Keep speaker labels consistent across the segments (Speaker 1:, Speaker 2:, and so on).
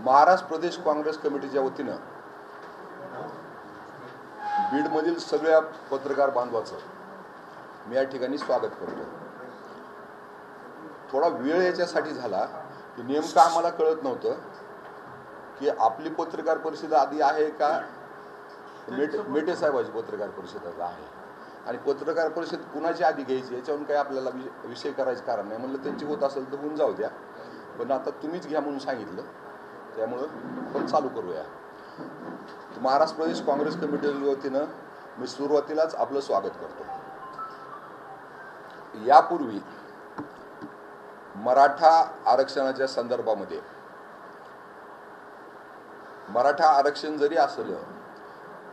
Speaker 1: महाराष्ट्र प्रदेश काँग्रेस कमिटीच्या वतीनं बीडमधील सगळ्या पत्रकार बांधवाचं मी या ठिकाणी स्वागत करतो। थोडा वेळ याच्यासाठी झाला की नेमकं आम्हाला कळत नव्हतं की आपली पत्रकार परिषद आधी आहे का मेटे साहेबांची पत्रकार परिषद आहे आणि पत्रकार परिषद कुणाची आधी घ्यायची याच्यावरून काही आपल्याला विषय करायचं कारण नाही। म्हणलं त्यांची होत असेल तर होऊन जाऊ द्या, पण आता तुम्हीच घ्या म्हणून सांगितलं, त्यामुळं पण चालू करूया। महाराष्ट्र प्रदेश काँग्रेस कमिटीच्या वतीनं मी सुरुवातीलाच आपलं स्वागत करतो। यापूर्वी मराठा आरक्षणाच्या संदर्भामध्ये मराठा आरक्षण जरी असलं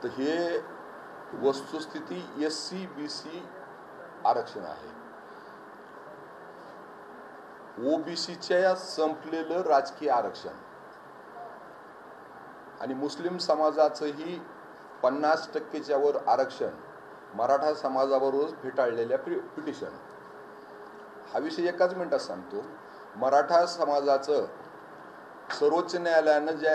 Speaker 1: तर हे वस्तुस्थिती SC-BC आरक्षण आहे। OBCच्या संपलेलं राजकीय आरक्षण आणि मुस्लिम समाजाचंही 50%च्या वर आरक्षण मराठा समाजाबरोबर फेटाळलेल्या पिटिशन हा विषय एकाच मिनिटात सांगतो। मराठा समाजाचं सर्वोच्च न्यायालयानं ज्या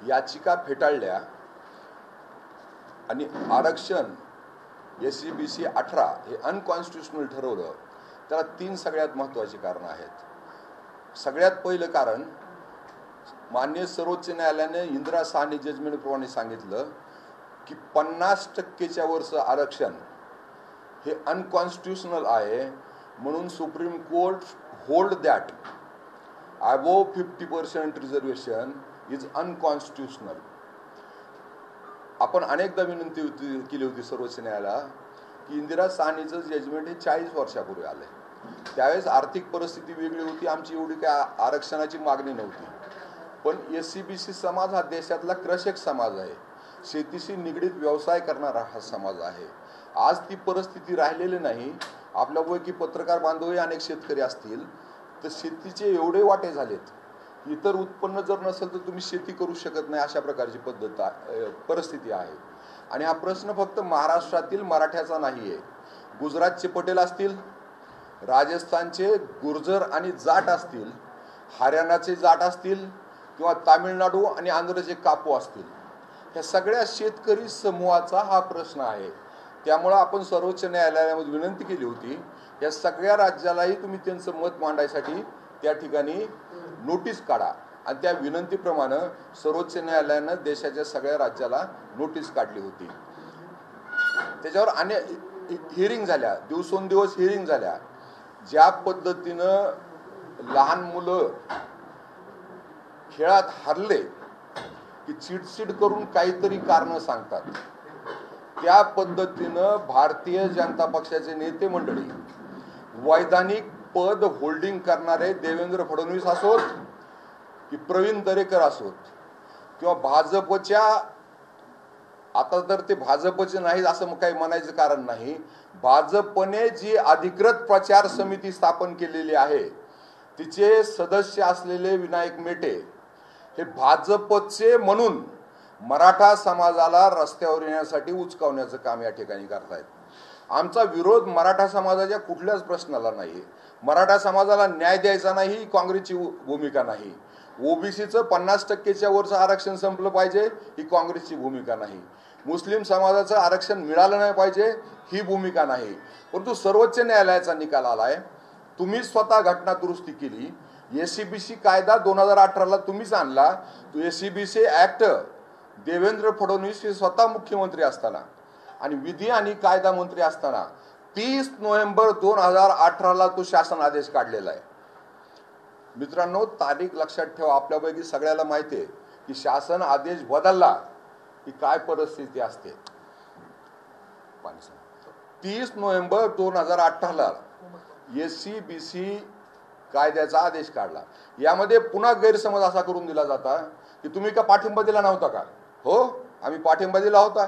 Speaker 1: याचिका फेटाळल्या आणि आरक्षण SC-BC 18 हे अनकॉन्स्टिट्युशनल ठरवलं, त्याला 3 सगळ्यात महत्त्वाची कारणं आहेत। सगळ्यात पहिलं कारण, माननीय सर्वोच्च न्यायालयाने इंदिरा साहनी जजमेंटप्रमाणे सांगितलं की 50%च्या वरचं आरक्षण हे अनकॉन्स्टिट्युशनल आहे, म्हणून supreme court hold that above 50% reservation is unconstitutional. आपण अनेकदा विनंती केली होती सर्वोच्च न्यायालयाला की इंदिरा साहनीचं जजमेंट हे 40 वर्षापूर्वी आलंय, त्यावेळेस आर्थिक परिस्थिती वेगळी होती, आमची एवढी काय आरक्षणाची मागणी नव्हती, पण SC-BC समाज हा देशातला कृषक समाज आहे, शेतीशी निगडीत व्यवसाय करणारा हा समाज आहे। आज ती परिस्थिती राहिलेली नाही। आपल्यापैकी पत्रकार बांधवही अनेक शेतकरी असतील तर शेतीचे एवढे वाटे झालेत, इतर उत्पन्न जर नसेल तर तुम्ही शेती करू शकत नाही, अशा प्रकारची परिस्थिती आहे। आणि हा प्रश्न फक्त महाराष्ट्रातील मराठ्याचा नाही आहे, गुजरातचे पटेल असतील, राजस्थानचे गुर्जर आणि जाट असतील, हरियाणाचे जाट असतील किंवा तामिळनाडू आणि आंध्रचे कापू असतील, या सगळ्या शेतकरी समूहाचा हा प्रश्न आहे। त्यामुळे आपण सर्वोच्च न्यायालयामध्ये विनंती केली होती या सगळ्या राज्यालाही तुम्ही त्यांचं मत मांडायसाठी त्या ठिकाणी नोटीस काढा, आणि त्या विनंतीप्रमाणे सर्वोच्च न्यायालयानं देशाच्या सगळ्या राज्याला नोटीस काढली होती। त्याच्यावर अनेक हिअरिंग झाल्या, दिवसोंदिवस हिअरिंग झाल्या। ज्या पद्धतीनं लहान मुलं खेळात हरले की चिडचिड करून काहीतरी कारण सांगतात, त्या पद्धतीनं भारतीय जनता पक्षाचे नेते मंडळी, वैधानिक पद होल्डिंग करणारे देवेंद्र फडणवीस असोत की प्रवीण दरेकर असोत किंवा भाजपच्या, आता तर ते भाजपचे नाहीत असं काही म्हणायचं कारण नाही, भाजपने जी अधिकृत प्रचार समिती स्थापन केलेली आहे तिचे सदस्य असलेले विनायक मेटे हे भाजपचे म्हणून मराठा समाजाला रस्त्यावर येण्यासाठी उचकावण्याचं काम या ठिकाणी करतायत। आमचा विरोध मराठा समाजाच्या कुठल्याच प्रश्नाला नाही, मराठा समाजाला न्याय द्यायचा नाही ही काँग्रेसची भूमिका नाही, OBCचं 50%च्या वरचं आरक्षण संपलं पाहिजे ही काँग्रेसची भूमिका नाही, मुस्लिम समाजाचं आरक्षण मिळालं नाही पाहिजे ही भूमिका नाही। परंतु सर्वोच्च न्यायालयाचा निकाल आलाय, तुम्ही स्वतः घटना दुरुस्ती केली, SC-BC कायदा 2018ला तुम्हीच आणला, तो SC-BC ऍक्ट देवेंद्र फडणवीस हे स्वतः मुख्यमंत्री असताना आणि विधी आणि कायदा मंत्री असताना 30 नोव्हेंबर 2018ला तो शासन आदेश काढलेला आहे। मित्रांनो, तारीख लक्षात ठेवा, आपल्यापैकी सगळ्याला माहिती आहे की शासन आदेश बदलला की काय परिस्थिती असते। 30 नोव्हेंबर 2018ला SC-BC कायद्याचा आदेश काढला। यामध्ये पुन्हा गैरसमज असा करून दिला जाता की तुम्ही का पाठिंबा दिला नव्हता का? हो, आम्ही पाठिंबा दिला होता,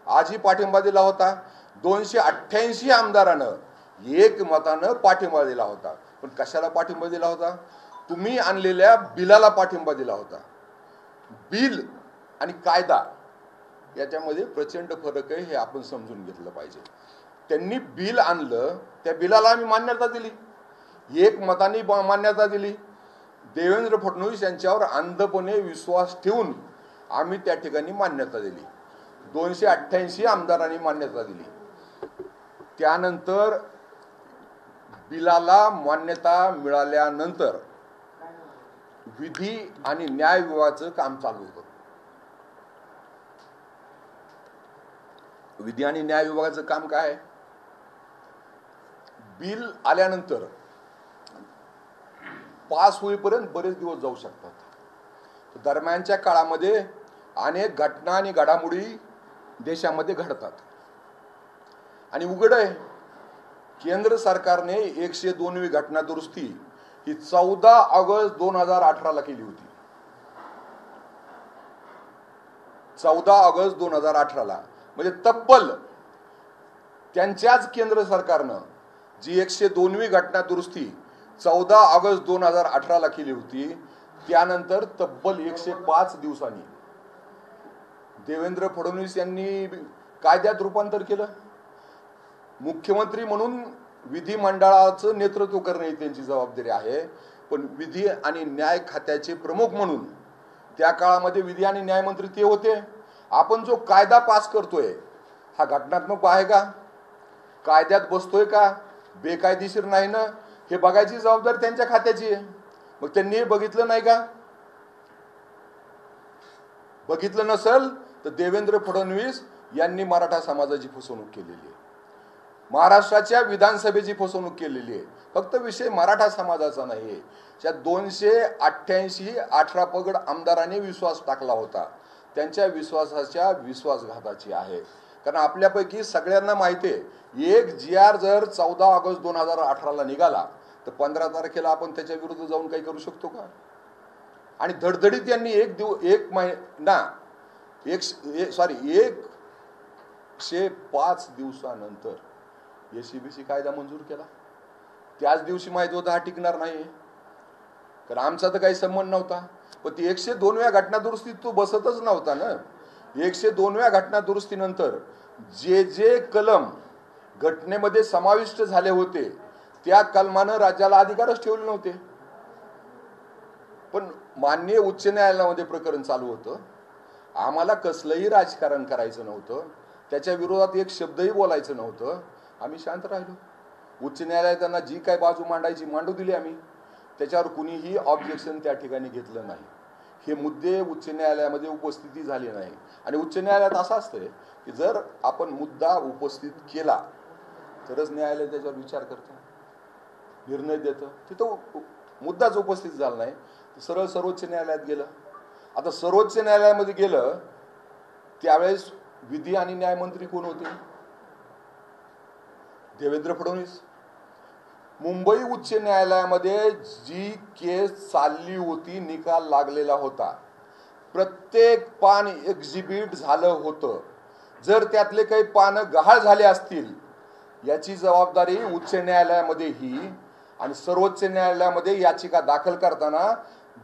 Speaker 1: आजही पाठिंबा दिला होता। 288 आमदारानं एकमतानं पाठिंबा दिला होता, पण कशाला पाठिंबा दिला होता? तुम्ही आणलेल्या बिलाला पाठिंबा दिला होता। बिल आणि कायदा याच्यामध्ये प्रचंड फरक आहे, हे आपण समजून घेतलं पाहिजे। त्यांनी बिल आणलं, त्या बिलाला आम्ही मान्यता दिली, एक मताने मान्यता दिली, देवेंद्र फडणवीस यांच्यावर अंधपणे विश्वास ठेवून आम्ही त्या ठिकाणी मान्यता दिली. 288 आमदारांनी मान्यता दिली. त्यानंतर बिलाला मान्यता मिळाल्यानंतर विधी आणि न्याय विभागाचं काम चालू होतं. विधी आणि न्याय विभागाचं काम काय? बिल आल्यानंतर पास होईपर्यंत बरेच दिवस जाऊ शकतात. दरम्यानच्या काळामध्ये अनेक घटना आणि घडामोडी देशामध्ये घडतात आणि उघड आहे केंद्र सरकारने 102वी घटना दुरुस्ती ही 14 ऑगस्ट 2018 ला केली होती. 14 ऑगस्ट 2018 ला म्हणजे तब्बल त्यांच्याच केंद्र सरकारनं जी 102वी घटना दुरुस्ती 14 ऑगस्ट 2018 ला केली होती, त्यानंतर तब्बल 105 दिवसांनी देवेंद्र फडणवीस यांनी कायद्यात रूपांतर केलं. मुख्यमंत्री म्हणून विधिमंडळाचं नेतृत्व करणे ही त्यांची जबाबदारी आहे, पण विधी आणि न्याय खात्याचे प्रमुख म्हणून त्या काळामध्ये विधी आणि न्याय मंत्री ते होते. आपण जो कायदा पास करतोय हा घटनात्मक आहे का, कायद्यात बसतोय का, बेकायदेशीर नाही ना, हे बघायची जबाबदारी त्यांच्या खात्याची आहे. मग त्यांनी हे बघितलं नाही का? बघितलं नसेल तर देवेंद्र फडणवीस यांनी मराठा समाजाची फसवणूक केलेली आहे, महाराष्ट्राच्या विधानसभेची फसवणूक केलेली आहे. फक्त विषय मराठा समाजाचा नाही, त्या 288 18 पगड आमदारांनी विश्वास टाकला होता, त्यांच्या विश्वासाच्या विश्वासघाताची आहे. कारण आपल्यापैकी सगळ्यांना माहिती आहे एक GR जर 14 ऑगस्ट 2018 ला निघाला तर 15 तारखेला आपण त्याच्या विरुद्ध जाऊन काही करू शकतो का? आणि धडधडीत यांनी 105 दिवसानंतर SCBC कायदा मंजूर केला. त्याच दिवशी माहिती होतं हा टिकणार नाही, कारण आमचा तर काही संबंध नव्हता. पण ती 102व्या घटना दुरुस्तीत तो बसतच नव्हता ना. 102व्या घटना दुरुस्तीनंतर जे कलम घटनेमध्ये समाविष्ट झाले होते त्या कलमानं राज्याला अधिकारच ठेवले नव्हते. पण माननीय उच्च न्यायालयामध्ये प्रकरण चालू होतं, आम्हाला कसलंही राजकारण करायचं नव्हतं, त्याच्या विरोधात एक शब्दही बोलायचं नव्हतं. आम्ही शांत राहिलो. उच्च न्यायालयात त्यांना जी काय बाजू मांडायची मांडू दिली आम्ही, त्याच्यावर कुणीही ऑब्जेक्शन त्या ठिकाणी घेतलं नाही. हे मुद्दे उच्च न्यायालयामध्ये उपस्थिती झाली नाही. आणि उच्च न्यायालयात असं असतंय की जर आपण मुद्दा उपस्थित केला तरच न्यायालय त्याच्यावर विचार करतं, निर्णय देतं. तिथं मुद्दाच उपस्थित झाला नाही, सरळ सर्वोच्च न्यायालयात गेलं. आता सर्वोच्च न्यायालयामध्ये गेलं त्यावेळेस विधी आणि न्याय मंत्री कोण होते? देवेंद्र फडणवीस. मुंबई उच्च न्यायालयामध्ये जी केस चालली होती, निकाल लागलेला होता, प्रत्येक पान एक्झिबिट झालं होतं. जर त्यातले काही पानं गहाळ झाले असतील याची जबाबदारी उच्च न्यायालयामध्ये ही आणि सर्वोच्च न्यायालयामध्ये याचिका दाखल करताना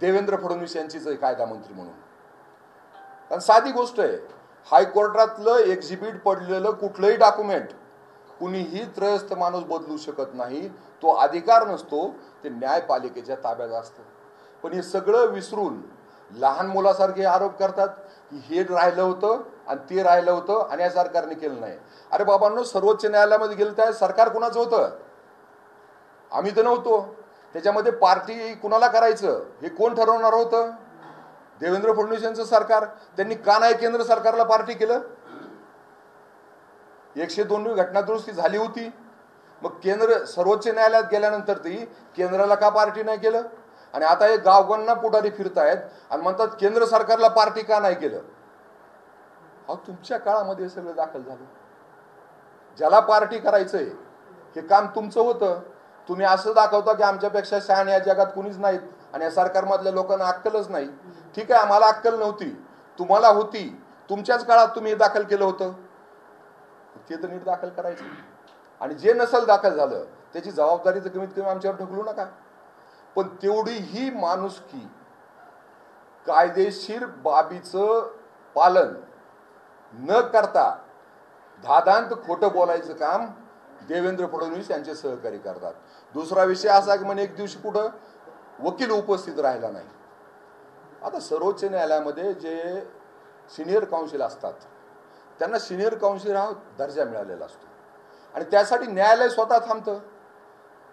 Speaker 1: देवेंद्र फडणवीस यांचीच कायदा मंत्री म्हणून. कारण साधी गोष्ट आहे, हायकोर्टातलं एक्झिबिट पडलेलं कुठलंही डॉक्युमेंट कुणीही त्रयस्थ माणूस बदलू शकत नाही, तो अधिकार नसतो, ते न्यायपालिकेच्या ताब्यात असतं. पण हे सगळं विसरून लहान मुलासारखे आरोप करतात की हे राहिलं होतं आणि ते राहिलं होतं आणि या सरकारने केलं नाही. अरे बाबांनो, सर्वोच्च न्यायालयामध्ये गेलं त्या सरकार कुणाचं होतं? आम्ही तर नव्हतो. त्याच्यामध्ये पार्टी कुणाला करायचं हे कोण ठरवणार होतं? देवेंद्र फडणवीस यांचं सरकार. त्यांनी का नाही केंद्र सरकारला पार्टी केलं? 102वी घटना दुरुस्ती झाली होती, मग केंद्र सर्वोच्च न्यायालयात गेल्यानंतर ती केंद्राला का पार्टी नाही केलं? आणि आता हे गावगांना पुढारी फिरतायत आणि म्हणतात केंद्र सरकारला पार्टी का नाही केलं? अहो, तुमच्या काळामध्ये हे सगळं दाखल झालं. ज्याला पार्टी करायचंय हे काम तुमचं होतं. तुम्ही असं दाखवता की आमच्यापेक्षा शहाणे या जगात कुणीच नाहीत आणि या सरकारमधल्या लोकांना अक्कलच नाही. ठीक आहे, आम्हाला अक्कल नव्हती, तुम्हाला होती. तुमच्याच काळात तुम्ही हे दाखल केलं होतं, ते तर नीट दाखल करायचं. आणि जे नसल दाखल झालं त्याची जबाबदारी तर कमीत कमी आमच्यावर ढकलू नका. पण तेवढी ही माणुसकी, कायदेशीर बाबीचं पालन न करता धादांत खोटं बोलायचं काम देवेंद्र फडणवीस यांचे सहकारी करतात. दुसरा विषय असा की म्हणे एक दिवशी कुठं वकील उपस्थित राहिला नाही. आता सर्वोच्च न्यायालयामध्ये जे सिनियर काउन्सिल असतात त्यांना सिनियर काउन्सिल हा दर्जा मिळालेला असतो आणि त्यासाठी न्यायालय स्वतः थांबतं.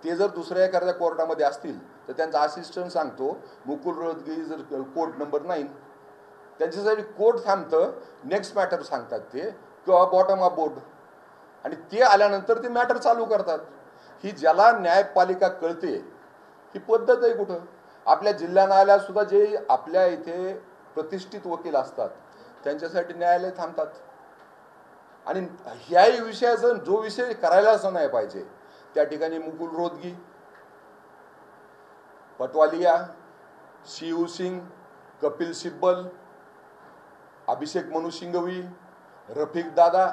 Speaker 1: ते जर दुसऱ्या एखाद्या कोर्टामध्ये असतील तर त्यांचा असिस्टंट सांगतो मुकुल रोहतगी जर कोर्ट नंबर 9, त्यांच्यासाठी कोर्ट थांबतं, नेक्स्ट मॅटर सांगतात ते किंवा बॉटम ऑफ बोर्ड, आणि ते आल्यानंतर ते मॅटर चालू करतात. ही ज्याला न्यायपालिका कळते ही पद्धत आहे कुठं. आपल्या जिल्हा न्यायालयात सुद्धा जे आपल्या इथे प्रतिष्ठित वकील असतात त्यांच्यासाठी न्यायालय थांबतात. आणि ह्याही विषयाचा जो विषय करायलाच नाही पाहिजे त्या ठिकाणी मुकुल रोहतगी, पटवालिया, शिव सिंग, कपिल सिब्बल, अभिषेक मनु सिंघवी, रफिक दादा,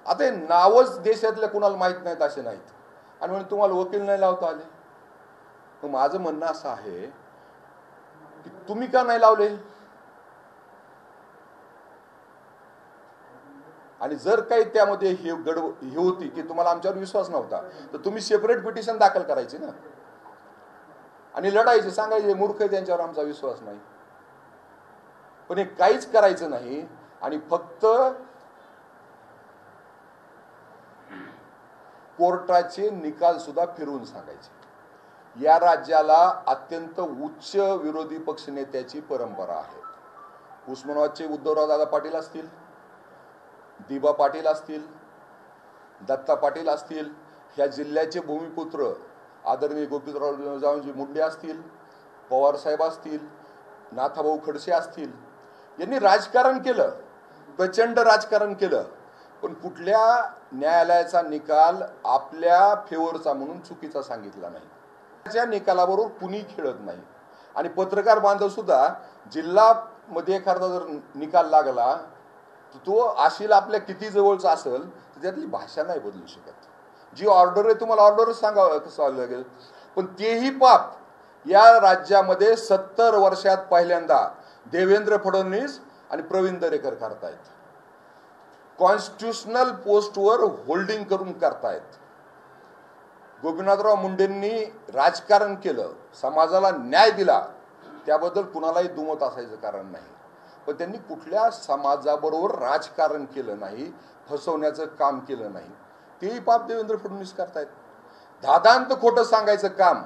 Speaker 1: आता हे नावच देशातल्या कुणाला माहीत नाहीत असे नाहीत आणि म्हणून तुम्हाला वकील नाही लावता आले. मग माझं म्हणणं असं आहे की तुम्ही का नाही लावले. आणि जर काही त्यामध्ये हे होती की तुम्हाला आमच्यावर विश्वास नव्हता तर तुम्ही सेपरेट पिटिशन दाखल करायची ना आणि लढायचे, सांगायचे मूर्ख त्यांच्यावर आमचा विश्वास नाही. पण हे काहीच करायचं नाही आणि फक्त कोर्टाचे निकाल सुद्धा फिरवून सांगायचे. या राज्याला अत्यंत उच्च विरोधी पक्ष नेत्याची परंपरा आहे. उस्मानाबादचे उद्धवराव दादा पाटील असतील, दिबा पाटील असतील, दत्ता पाटील असतील, ह्या जिल्ह्याचे भूमिपुत्र आदरणीय गोपीरावजी मुंडे असतील, पवार साहेब असतील, नाथाभाऊ खडसे असतील, यांनी राजकारण केलं, प्रचंड राजकारण केलं, पण कुठल्या न्यायालयाचा निकाल आपल्या फेवरचा म्हणून चुकीचा सांगितला नाही. त्या निकालाबरोबर कुणी खेळत नाही. आणि पत्रकार बांधव सुद्धा जिल्हा मध्ये एखादा जर निकाल लागला तर तो आशील आपल्या किती जवळचा असेल तर त्यातली भाषा नाही बदलू शकत. जी ऑर्डर आहे तुम्हाला ऑर्डरच सांगावं लागेल. पण तेही पाप या राज्यामध्ये 70 वर्षात पहिल्यांदा देवेंद्र फडणवीस आणि प्रवीण दरेकर करतायत. कॉन्स्टिट्यूशनल पोस्टवर होल्डिंग करून करतायत. गोपीनाथराव मुंडेंनी राजकारण केलं, समाजाला न्याय दिला, त्याबद्दल कुणालाही दुमत असायचं कारण नाही. पण त्यांनी कुठल्या समाजाबरोबर राजकारण केलं नाही, फसवण्याचं काम केलं नाही. तेही पाप देवेंद्र फडणवीस करतायत. धादांत खोटं सांगायचं काम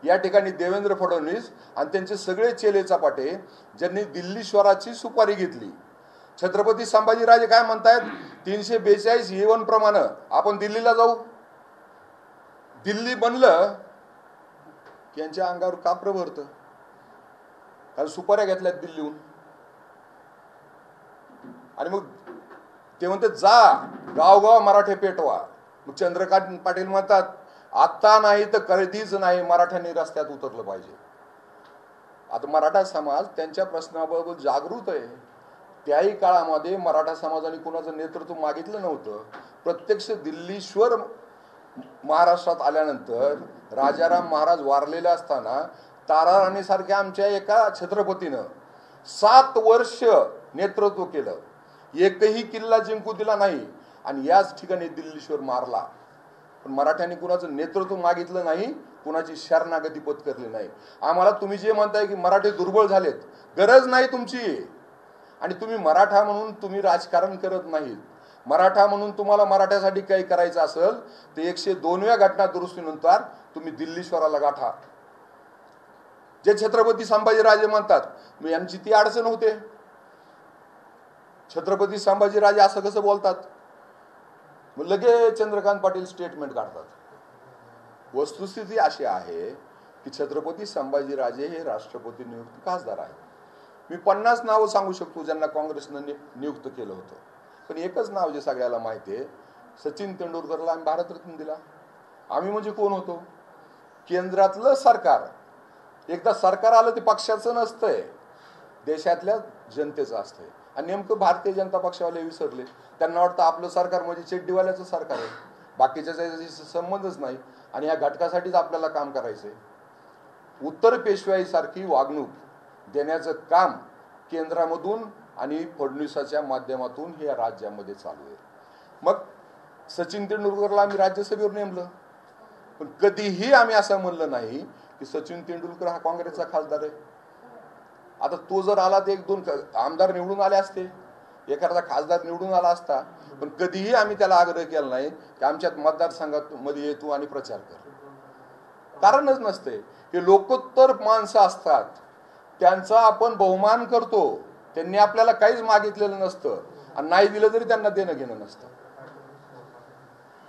Speaker 1: या ठिकाणी देवेंद्र फडणवीस आणि त्यांचे सगळे चेले चपाटे ज्यांनी दिल्लीश्वराची सुपारी घेतली. छत्रपती संभाजीराजे काय म्हणतायत, 342 A1 प्रमाणे आपण दिल्लीला जाऊ. दिल्ली बनलं की यांच्या अंगावर कापर भरतं, कारण सुपाऱ्या घेतल्यात दिल्लीहून. आणि मग ते म्हणतात जा गावगाव मराठे पेटवा. मग चंद्रकांत पाटील म्हणतात आता नाही तर कधीच नाही मराठ्यांनी रस्त्यात उतरलं पाहिजे. आता मराठा समाज त्यांच्या प्रश्नाबाबत जागृत आहे. त्याही काळामध्ये मराठा समाजाने कुणाचं नेतृत्व मागितलं नव्हतं. प्रत्यक्ष दिल्लीश्वर महाराष्ट्रात आल्यानंतर राजाराम महाराज वारलेले असताना ताराराणीसारख्या आमच्या एका छत्रपतीनं 7 वर्ष नेतृत्व केलं, एकही किल्ला जिंकू दिला नाही आणि याच ठिकाणी दिल्लीश्वर मारला. पण मराठ्यांनी कुणाचं नेतृत्व मागितलं नाही, कुणाची शरणागती पत्करली नाही. आम्हाला तुम्ही जे म्हणताय की मराठे दुर्बळ झालेत, गरज नाही तुमची. आणि तुम्ही मराठा म्हणून तुम्ही राजकारण करत नाहीत. मराठा म्हणून तुम्हाला मराठ्यासाठी काही करायचं असेल तर 102व्या घटना दुरुस्तीनंतर तुम्ही दिल्लीश्वराला गाठा. जे छत्रपती संभाजीराजे म्हणतात मग यांची ती अडचण होते. छत्रपती संभाजीराजे असं कसं बोलतात, मग लगेच चंद्रकांत पाटील स्टेटमेंट काढतात. वस्तुस्थिती अशी आहे की छत्रपती संभाजीराजे हे राष्ट्रपती नियुक्त खासदार आहेत. मी 50 नावं सांगू शकतो ज्यांना काँग्रेसनं नियुक्त केलं होतं, पण एकच नाव जे सगळ्याला माहिती आहे, सचिन तेंडुलकरला आम्ही भारतरत्न दिला. आम्ही म्हणजे कोण होतो, केंद्रातलं सरकार. एकदा सरकार आलं ते पक्षाचं नसतंय, देशातल्या जनतेचं असतंय. आणि नेमकं भारतीय जनता पक्षावाले विसरले. त्यांना वाटतं आपलं सरकार म्हणजे चेड्डीवाल्याचं सरकार आहे, बाकीच्या संबंधच नाही आणि या घटकासाठीच आपल्याला काम करायचंय. उत्तर पेशवाईसारखी वागणूक देण्याचं काम केंद्रामधून आणि फडणवीसाच्या माध्यमातून हे राज्यामध्ये चालू आहे. मग सचिन तेंडुलकरला आम्ही राज्यसभेवर नेमलं, पण कधीही आम्ही असं म्हणलं नाही की सचिन तेंडुलकर हा काँग्रेसचा खासदार आहे. आता तो जर आला तर 1-2 आमदार निवडून आले असते, एखादा खासदार निवडून आला असता, पण कधीही आम्ही त्याला आग्रह केला नाही की आमच्यात मतदारसंघात मध्ये येतो आणि प्रचार कर. कारणच नसते. हे लोकोत्तर माणसं असतात, त्यांचा आपण बहुमान करतो. त्यांनी आपल्याला काहीच मागितलेलं नसतं आणि नाही दिलं तरी त्यांना देणं घेणं नसतं.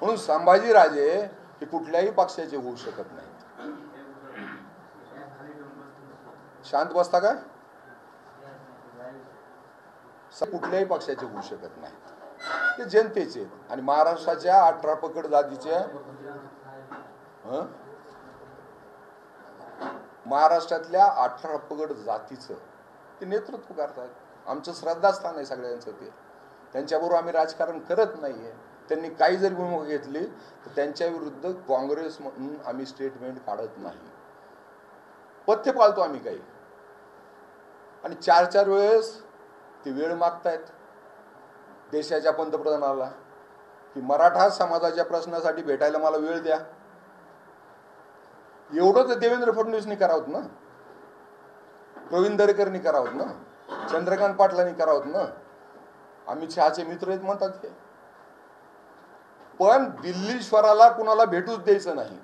Speaker 1: म्हणून संभाजीराजे हे कुठल्याही पक्षाचे होऊ शकत नाहीत. शांत बसता का? कुठल्याही पक्षाचे होऊ शकत नाहीत. ते जनतेचे आणि महाराष्ट्राच्या 18 पगड जातीच्या महाराष्ट्रातल्या 18 पगड जातीचं ते नेतृत्व करतात. आमचं श्रद्धास्थान आहे सगळ्यांचं. ते त्यांच्याबरोबर आम्ही राजकारण करत नाहीये. त्यांनी काही जरी भूमिका घेतली तर त्यांच्या विरुद्ध काँग्रेस म्हणून आम्ही स्टेटमेंट काढत नाही. पथ्य पाळतो आम्ही काही. आणि 4-4 वेळेस ते वेळ मागतायत देशाच्या पंतप्रधानाला की मराठा समाजाच्या प्रश्नासाठी भेटायला मला वेळ द्या. एवढं तर देवेंद्र फडणवीसनी करावत ना, प्रवीण दरेकरनी करावत ना, चंद्रकांत पाटलांनी करावत ना. अमित शहाचे मित्र आहेत म्हणतात ते. पण दिल्लीश्वराला कुणाला भेटूच द्यायचं नाही,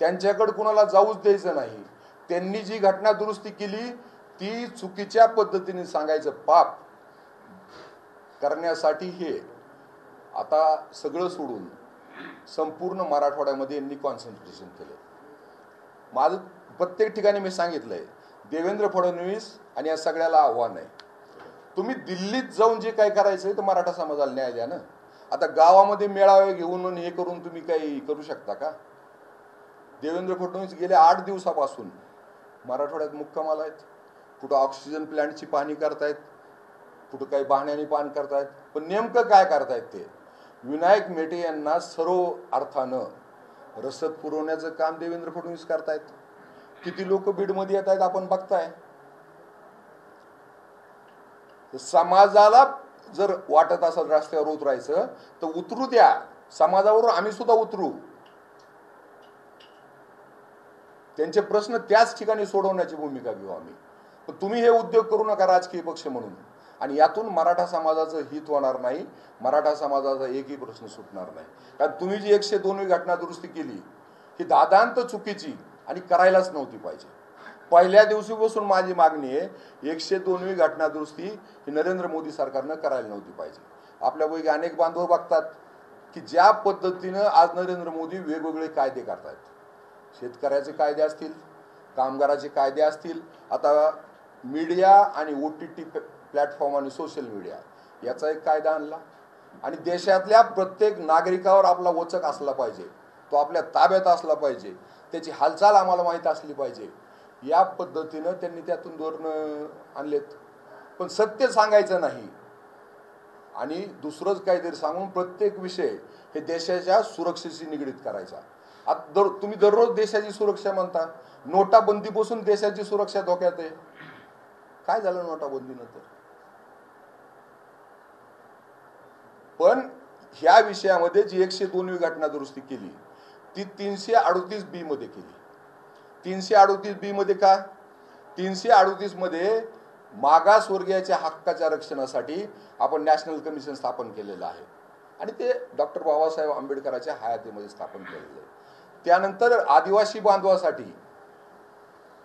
Speaker 1: त्यांच्याकडे कुणाला जाऊच द्यायचं नाही. त्यांनी जी घटना दुरुस्ती केली ती चुकीच्या पद्धतीने सांगायचं पाप करण्यासाठी हे आता सगळं सोडून संपूर्ण मराठवाड्यामध्ये यांनी कॉन्सन्ट्रेशन केलं. माझं प्रत्येक ठिकाणी मी सांगितलंय, देवेंद्र फडणवीस आणि या सगळ्याला आव्हान आहे, तुम्ही दिल्लीत जाऊन जे काय करायचंय तर मराठा समाजाला न्याय द्या ना. आता गावामध्ये मेळावे घेऊन हे करून तुम्ही काही करू शकता का? देवेंद्र फडणवीस गेल्या 8 दिवसापासून मराठवाड्यात मुक्कामाला आहेत. कुठं ऑक्सिजन प्लांटची पाहणी करतायत, कुठं काही बहाण्याने पाहणी करतायत. पण नेमकं काय करतायत ते? विनायक मेटे यांना सर्व अर्थानं रसद पुरवण्याचं काम देवेंद्र फडणवीस करतायत. किती लोक बीडमध्ये येत आहेत आपण बघताय. समाजाला जर वाटत असेल रस्त्यावर उतरायचं तर उतरू द्या. समाजावर आम्ही सुद्धा उतरू. त्यांचे प्रश्न त्याच ठिकाणी सोडवण्याची भूमिका घेऊ आम्ही. पण तुम्ही हे उद्योग करू नका राजकीय पक्ष म्हणून. आणि यातून मराठा समाजाचं हित होणार नाही, मराठा समाजाचा एकही प्रश्न सुटणार नाही. कारण तुम्ही जी 102वी घटना दुरुस्ती केली ही दादांत चुकीची आणि करायलाच नव्हती पाहिजे. पहिल्या दिवशीपासून माझी मागणी आहे, 102वी घटना दुरुस्ती ही नरेंद्र मोदी सरकारनं करायला नव्हती पाहिजे. आपल्यापैकी अनेक बांधव बघतात की ज्या पद्धतीनं आज नरेंद्र मोदी वेगवेगळे कायदे करतात. शेतकऱ्याचे कायदे असतील, कामगाराचे कायदे असतील, आता मीडिया आणि OTT प्लॅटफॉर्म आणि सोशल मीडिया याचा एक कायदा आणला. आणि देशातल्या प्रत्येक नागरिकावर आपला वचक असला पाहिजे, तो आपल्या ताब्यात असला पाहिजे, त्याची हालचाल आम्हाला माहीत असली पाहिजे. या पद्धतीनं त्यांनी त्यातून धोरणं आणलेत. पण सत्य सांगायचं नाही आणि दुसरंच काहीतरी सांगून प्रत्येक विषय हे देशाच्या सुरक्षेशी निगडीत करायचा. आता तुम्ही दररोज देशाची सुरक्षा म्हणता, नोटाबंदीपासून देशाची सुरक्षा धोक्यात आहे. काय झालं नोटाबंदीनंतर? पण ह्या विषयामध्ये जी 102वी घटना दुरुस्ती केली ती 338B मध्ये केली. 338B मध्ये का? 338 मध्ये मागासवर्गीयाच्या हक्काच्या रक्षणासाठी आपण नॅशनल कमिशन स्थापन केलेलं आहे आणि ते डॉक्टर बाबासाहेब आंबेडकरांच्या हयातीमध्ये स्थापन केलेलं आहे. त्यानंतर आदिवासी बांधवासाठी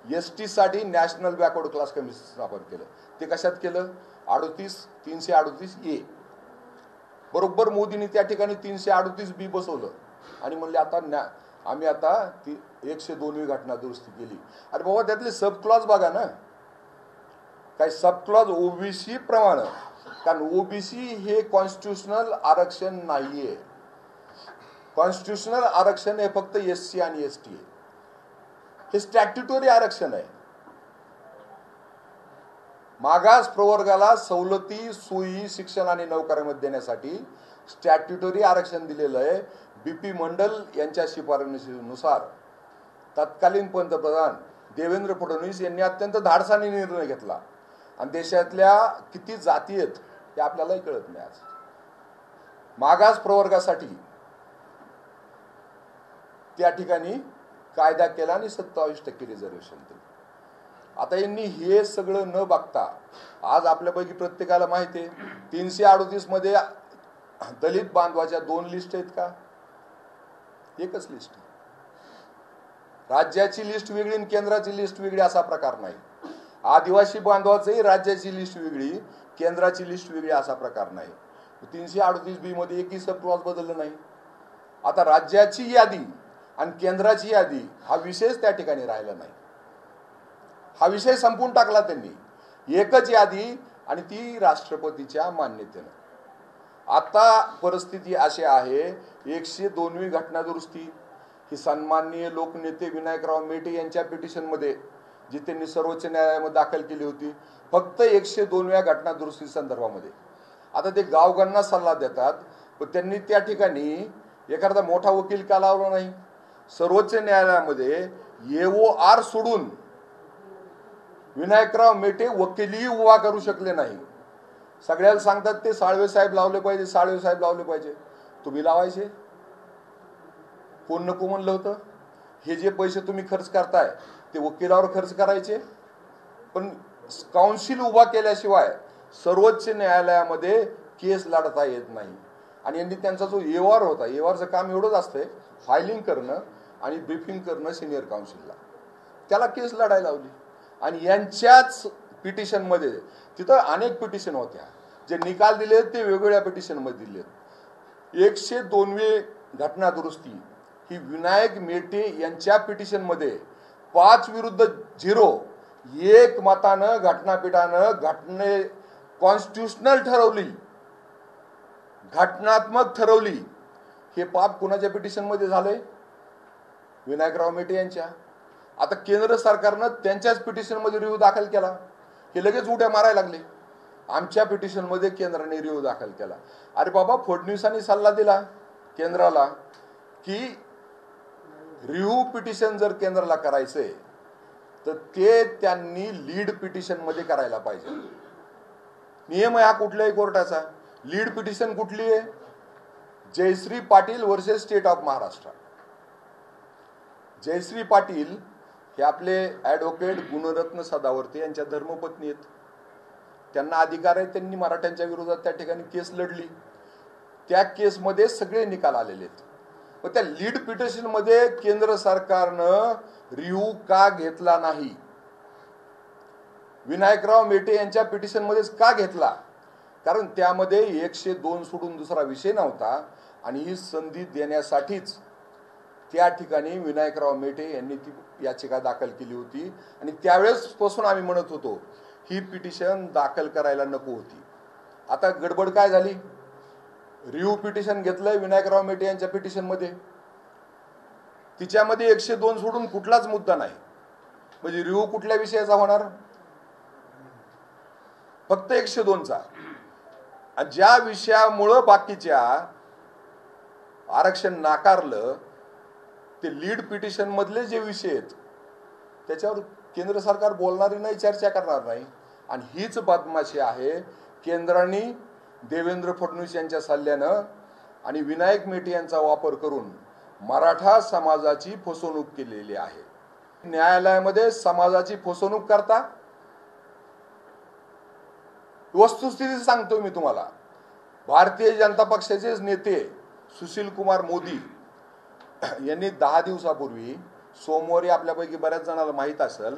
Speaker 1: ST साठी नॅशनल बॅकवर्ड क्लास कमिशन स्थापन केलं. ते कशात केलं? 338A. बरोबर मोदींनी त्या ठिकाणी 338B बसवलं आणि म्हणले आता आम्ही आता ती 102वी घटना दुरुस्ती केली. अरे बाबा त्यातले सब क्लॉज बघा ना, काही सब क्लॉज OBC प्रमाणे, कारण OBC हे कॉन्स्टिट्यूशनल आरक्षण नाहीये. कॉन्स्टिट्यूशनल आरक्षण हे फक्त SC आणि ST आहे. हे स्टॅट्युटरी आरक्षण आहे. मागास प्रवर्गाला सवलती, सोयी, शिक्षण आणि नोकऱ्यामध्ये देण्यासाठी स्टॅट्युटरी आरक्षण दिलेलं आहे. BP मंडल यांच्या शिफारशीनुसार तत्कालीन पंतप्रधान देवेंद्र फडणवीस यांनी अत्यंत धाडसाने निर्णय घेतला आणि देशातल्या किती जाती आहेत हे आपल्यालाही कळत नाही. आज मागास प्रवर्गासाठी त्या ठिकाणी कायदा केला आणि 27% रिझर्वेशन दिलं. आता यांनी हे सगळं न बघता आज आपल्यापैकी प्रत्येकाला माहिती आहे 338 मध्ये दलित बांधवाच्या 2 लिस्ट आहेत का? एकच लिस्ट. राज्याची लिस्ट वेगळी आणि केंद्राची लिस्ट वेगळी असा प्रकार नाही. आदिवासी बांधवाचंही राज्याची लिस्ट वेगळी, केंद्राची लिस्ट वेगळी असा प्रकार नाही. 338B मध्ये एकही सब क्लॉज बदललं नाही. आता राज्याची यादी आणि केंद्राची यादी हा विषयच त्या ठिकाणी राहिला नाही. हा विषय संपून टाकला त्यांनी. एकच यादी आणि ती राष्ट्रपतीच्या मान्यतेनं. आता परिस्थिती अशी आहे 102वी घटना दुरुस्ती ही सन्माननीय लोकनेते विनायकराव मेटे यांच्या पिटिशनमध्ये जी त्यांनी सर्वोच्च न्यायालयामध्ये दाखल केली होती फक्त 102व्या घटना दुरुस्ती संदर्भामध्ये. आता ते गावगांना सल्ला देतात पण त्यांनी त्या ठिकाणी एखादा मोठा वकील का लावला नाही. सर्वोच्च न्यायालयामध्ये AOR सोडून विनायकराव मेटे वकिली उभा करू शकले नाही. सगळ्याला सांगतात ते साळवे साहेब लावले पाहिजे, साळवे साहेब लावले पाहिजे. तुम्ही लावायचे? कोण नको म्हणलं होतं? हे जे पैसे तुम्ही खर्च करताय ते वकिलावर खर्च करायचे. पण काउन्सिल उभा केल्याशिवाय सर्वोच्च न्यायालयामध्ये केस लढता येत नाही. आणि यांनी त्यांचा जो AOR होता, AORचं काम एवढंच असतंय फायलिंग करणं आणि ब्रीफिंग करणं सिनियर काउन्सिलला, त्याला केस लढायला लावली. आणि यांच्याच पिटिशनमध्ये तिथं अनेक पिटिशन होत्या, जे निकाल दिले ते वेगवेगळ्या पिटिशनमध्ये दिलेत. 102वी घटना दुरुस्ती ही विनायक मेटे यांच्या पिटिशनमध्ये 5 विरुद्ध 0 एक मतानं घटनापीठानं घटने कॉन्स्टिट्युशनल ठरवली, घटनात्मक ठरवली. हे पाप कुणाच्या पिटिशनमध्ये झालंय? विनायकराव मेटे यांच्या. आता केंद्र सरकारनं त्यांच्याच पिटिशनमध्ये रिव्ह्यू दाखल केला. हे लगेच उड्या मारायला लागले. आमच्या पिटिशनमध्ये केंद्राने रिव्ह्यू दाखल केला. अरे बाबा, फडणवीसांनी सल्ला दिला केंद्राला की रिव्ह्यू पिटिशन जर केंद्राला करायचंय तर ते त्यांनी लीड पिटिशन मध्ये करायला पाहिजे. नियम आहे हा कुठल्याही कोर्टाचा. लीड पिटिशन कुठली आहे? Jayshree Patil versus state of Maharashtra. Jayshree Patil हे आपले ॲडव्होकेट गुणरत्न सदावर्ते यांच्या धर्मपत्नी आहेत. त्यांना अधिकार आहे, त्यांनी मराठ्यांच्या विरोधात त्या ठिकाणी केस लढली. त्या केसमध्ये सगळे निकाल आलेले आहेत. पण त्या लीड पिटिशनमध्ये केंद्र सरकारनं रिव्ह्यू का घेतला नाही? विनायकराव मेटे यांच्या पिटिशनमध्येच का घेतला? कारण त्यामध्ये 102 सोडून दुसरा विषय नव्हता आणि ही संधी देण्यासाठीच त्या ठिकाणी विनायकराव मेटे यांनी ती याचिका दाखल केली होती. आणि त्यावेळेस पासून आम्ही म्हणत होतो ही पिटिशन दाखल करायला नको होती. आता गडबड काय झाली? रिव्ह्यू पिटिशन घेतलंय विनायकराव मेटे यांच्या पिटिशनमध्ये. तिच्यामध्ये 102 सोडून कुठलाच मुद्दा नाही. म्हणजे रिव्ह्यू कुठल्या विषयाचा होणार? फक्त 102चा. ज्या विषयामुळं बाकीच्या आरक्षण नाकारलं ते लीड पिटिशन मधले जे विषय आहेत त्याच्यावर केंद्र सरकार बोलणारी नाही, चर्चा करणार नाही. आणि हीच बदमाशी आहे. केंद्राने देवेंद्र फडणवीस यांच्या सल्ल्यानं आणि विनायक मेटे यांचा वापर करून मराठा समाजाची फसवणूक केलेली आहे. न्यायालयामध्ये समाजाची फसवणूक करता. वस्तुस्थिती सांगतो मी तुम्हाला. भारतीय जनता पक्षाचे नेते सुशील कुमार मोदी यांनी 10 दिवसापूर्वी सोमवारी, आपल्यापैकी बऱ्याच जणांना माहीत असेल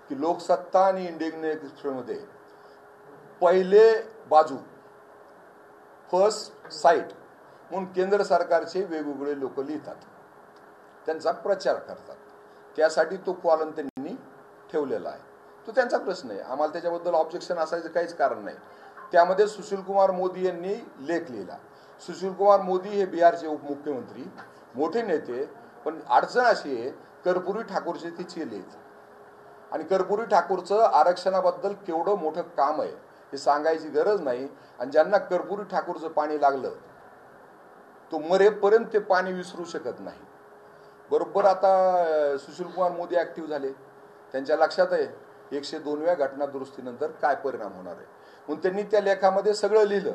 Speaker 1: की लोकसत्ता आणि इंडियन एक्सप्रेसमध्ये पहिले बाजू फर्स्ट साईट म्हणून केंद्र सरकारचे वेगवेगळे लोक लिहितात, त्यांचा प्रचार करतात. त्यासाठी तो कॉलम त्यांनी ठेवलेला आहे. तो त्यांचा प्रश्न आहे, आम्हाला त्याच्याबद्दल ऑब्जेक्शन असायचं काहीच कारण नाही. त्यामध्ये सुशील कुमार मोदी यांनी लेख लिहिला. सुशील कुमार मोदी हे बिहारचे उपमुख्यमंत्री, मोठे नेते. पण अडचण अशी आहे कर्पूरी ठाकूरचे ते चेले आहेत. आणि कर्पूरी ठाकूरचं आरक्षणाबद्दल केवढं मोठं काम आहे हे सांगायची गरज नाही. आणि ज्यांना कर्पूरी ठाकूरचं पाणी लागलं तो मरेपर्यंत ते पाणी विसरू शकत नाही. बरोबर आता सुशील कुमार मोदी ऍक्टिव्ह झाले. त्यांच्या लक्षात आहे 102व्या घटना दुरुस्तीनंतर काय परिणाम होणार आहे. म्हणून त्यांनी त्या लेखामध्ये सगळं लिहिलं.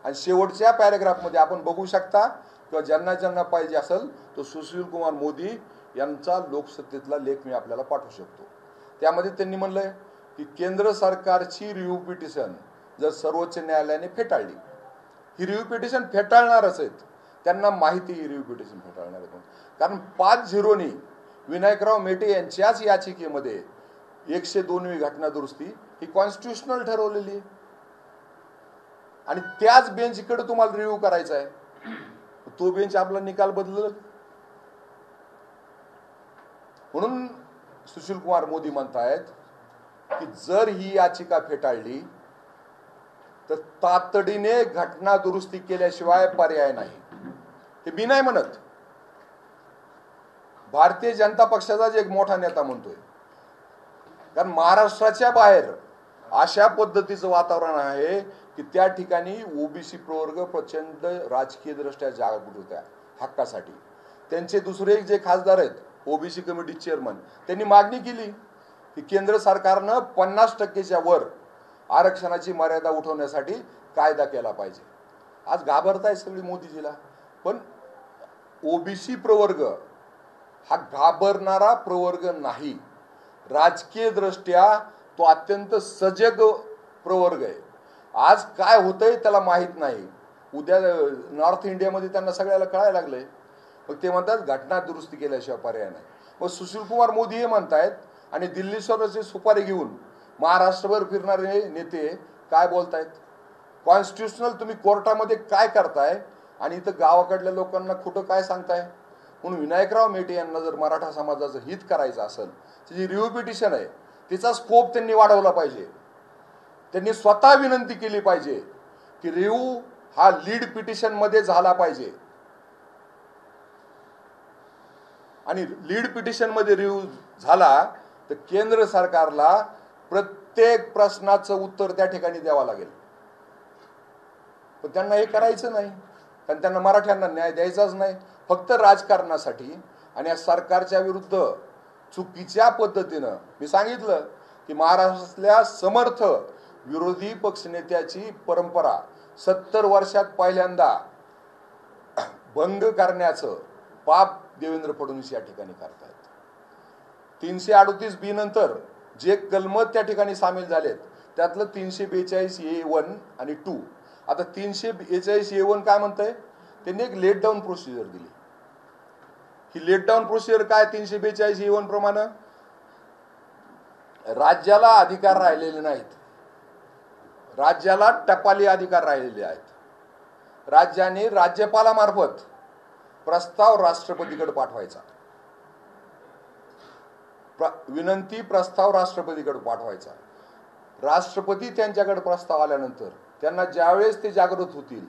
Speaker 1: आणि शेवटच्या पॅरेग्राफमध्ये आपण बघू शकता किंवा ज्यांना ज्यांना पाहिजे असेल तो सुशील कुमार मोदी यांचा लोकसत्तेतला लेख मी आपल्याला पाठवू शकतो. त्यामध्ये त्यांनी म्हणलंय की केंद्र सरकारची रिव्ह्यू पिटिशन जर सर्वोच्च न्यायालयाने फेटाळली, ही रिव्ह्यू पिटिशन फेटाळणारच आहेत, त्यांना माहिती ही रिव्ह्यू पिटिशन फेटाळणार आहेत. कारण 5-0 विनायकराव मेटे यांच्याच याचिकेमध्ये 102वी घटना दुरुस्ती ही कॉन्स्टिट्युशनल ठरवलेली आहे आणि त्याच बेंचकडे तुम्हाला रिव्ह्यू करायचा आहे. तो बेंच आपला निकाल बदलल. म्हणून सुशील कुमार मोदी म्हणतायत की जर ही याचिका फेटाळली तर तातडीने घटना दुरुस्ती केल्याशिवाय पर्याय नाही. हे मी नाही म्हणत, भारतीय जनता पक्षाचाच एक मोठा नेता म्हणतोय. कारण महाराष्ट्राच्या बाहेर अशा पद्धतीचं वातावरण आहे की त्या ठिकाणी ओबीसी प्रवर्ग प्रचंड राजकीय दृष्ट्या जागृत होत्या हक्कासाठी. त्यांचे दुसरे जे खासदार आहेत ओबीसी कमिटी चेअरमन, त्यांनी मागणी केली की केंद्र सरकारनं 50%च्या वर आरक्षणाची मर्यादा उठवण्यासाठी कायदा केला पाहिजे. आज घाबरताय सगळी मोदीजीला, पण ओबीसी प्रवर्ग हा घाबरणारा प्रवर्ग नाही. राजकीय दृष्ट्या तो अत्यंत सजग प्रवर्ग आहे. आज काय होतंय त्याला माहित नाही. उद्या नॉर्थ इंडियामध्ये त्यांना सगळ्याला कळायला लागलंय. मग ते म्हणतात घटना दुरुस्ती केल्याशिवाय पर्याय नाही. मग सुशील कुमार मोदी हे म्हणतायत आणि दिल्ली स्वराची सुपारी घेऊन महाराष्ट्रभर फिरणारे नेते काय बोलतायत. कॉन्स्टिट्युशनल तुम्ही कोर्टामध्ये काय करताय आणि इथं गावाकडल्या लोकांना खोटं काय सांगताय. म्हणून विनायकराव मेटे यांना जर मराठा समाजाचं हित करायचं असेल तर जी रिव्ह्यू पिटिशन आहे तिचा स्कोप त्यांनी वाढवला पाहिजे. त्यांनी स्वतः विनंती केली पाहिजे की रिव्ह्यू हा लीड पिटिशन मध्ये झाला पाहिजे आणि लीड पिटिशन मध्ये रिव्ह्यू झाला तर केंद्र सरकारला प्रत्येक प्रश्नाचं उत्तर त्या ठिकाणी द्यावं लागेल. पण त्यांना हे करायचं नाही, कारण त्यांना मराठ्यांना न्याय द्यायचाच नाही. फक्त राजकारणासाठी आणि या सरकारच्या विरुद्ध चुकीच्या पद्धतीनं मी सांगितलं की महाराष्ट्रातल्या समर्थ विरोधी पक्षनेत्याची परंपरा 70 वर्षात पहिल्यांदा भंग करण्याचं पाप देवेंद्र फडणवीस या ठिकाणी करतायत. 338B नंतर जे कलम त्या ठिकाणी सामील झालेत त्यातलं 342A1 आणि 2. आता 342A1 काय म्हणतंय, त्यांनी एक लेट डाऊन प्रोसिजर दिली. ही लेट डाऊन प्रोसिजर काय, 342A1 प्रमाणे राज्याला अधिकार राहिलेले नाहीत, राज्याला टपाली अधिकार राहिलेले आहेत. राज्याने राज्यपालामार्फत प्रस्ताव राष्ट्रपतीकडे पाठवायचा, विनंती प्रस्ताव राष्ट्रपतीकडे पाठवायचा. राष्ट्रपती त्यांच्याकडे प्रस्ताव आल्यानंतर त्यांना ज्यावेळेस ते जागृत होतील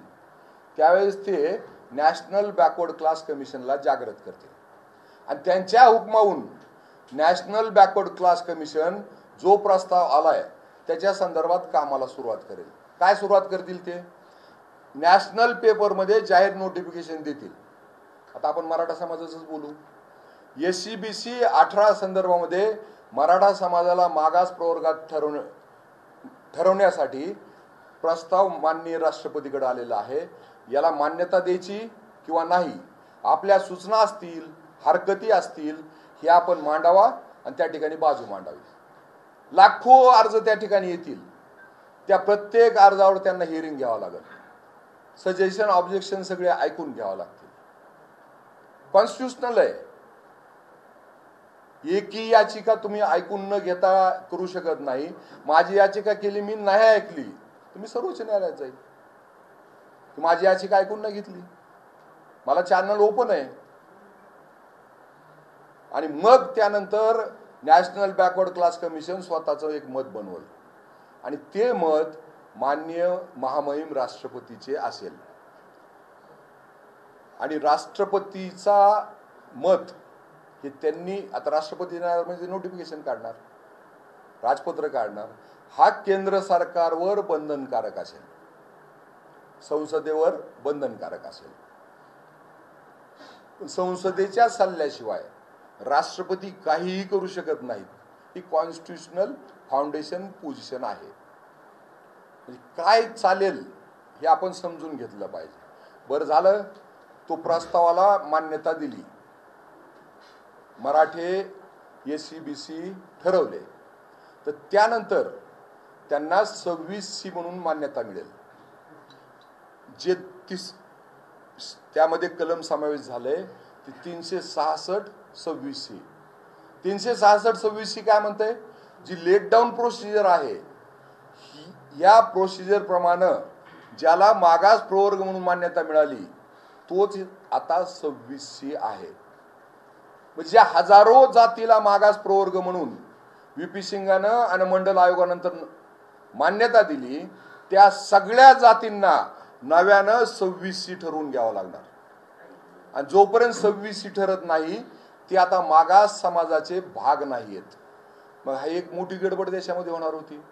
Speaker 1: त्यावेळेस ते नॅशनल बॅकवर्ड क्लास कमिशनला जागृत करतील आणि त्यांच्या हुकमावून नॅशनल बॅकवर्ड क्लास कमिशन जो प्रस्ताव आलाय त्याच्या संदर्भात कामाला सुरुवात करेल. काय सुरुवात करतील ते नॅशनल पेपरमध्ये जाहीर नोटिफिकेशन देतील. आता आपण मराठा समाजाचंच बोलू. SCBC 18 संदर्भामध्ये मराठा समाजाला मागास प्रवर्गात ठरवण्यासाठी प्रस्ताव माननीय राष्ट्रपतीकडे आलेला आहे. याला मान्यता द्यायची किंवा नाही, आपल्या सूचना असतील, हरकती असतील, हे आपण मांडावा आणि त्या ठिकाणी बाजू मांडावी. लाखो अर्ज त्या ठिकाणी येतील, त्या प्रत्येक अर्जावर त्यांना हिअरिंग घ्यावं लागेल, सजेशन ऑब्जेक्शन सगळे ऐकून घ्यावं लागतील. कॉन्स्टिट्युशनल आहे. एकही याचिका तुम्ही ऐकून न घेता करू शकत नाही. माझी याचिका केली, मी नाही ऐकली, तुम्ही सर्वोच्च न्यायालयात जाईल. माझी याचिका ऐकून न घेतली, मला चॅनल ओपन आहे आणि मग त्यानंतर नॅशनल बॅकवर्ड क्लास कमिशन स्वतःचं एक मत बनवल आणि ते मत माननीय महामहिम राष्ट्रपतीचे असेल आणि राष्ट्रपतीचा मत हे त्यांनी आता राष्ट्रपती म्हणजे नोटिफिकेशन काढणार, राजपत्र काढणार. हा केंद्र सरकारवर बंधनकारक असेल, संसदेवर बंधनकारक असेल. संसदेच्या सल्ल्याशिवाय राष्ट्रपती काहीही करू शकत नाहीत. ही कॉन्स्टिट्युशनल फाउंडेशन पोझिशन आहे. काय चालेल हे आपण समजून घेतलं पाहिजे. बरं झालं तो प्रस्तावाला मान्यता दिली. मराठे SC/BC ठरवले तर त्यानंतर त्यांना 26C म्हणून मान्यता मिळेल, जे त्यामध्ये कलम समावेश झाले ते 366-26C. 366-26C काय म्हणते, जी लेट डाऊन प्रोसिजर आहे या प्रोसिजर प्रमाणे ज्याला मागास प्रवर्ग म्हणून मान्यता मिळाली तोच आता 26C आहे. म्हणजे हजारो जातीला मागास प्रवर्ग म्हणून VP सिंगानं आणि मंडल आयोगानंतर मान्यता दिली, त्या सगळ्या जातींना नव्यानं 26C ठरवून घ्यावं लागणार. आणि जोपर्यंत 26C ठरत नाही ते आता मागास समाजाचे भाग नाहीयेत. मग हा एक मोठी गडबड देशामध्ये होणार होती.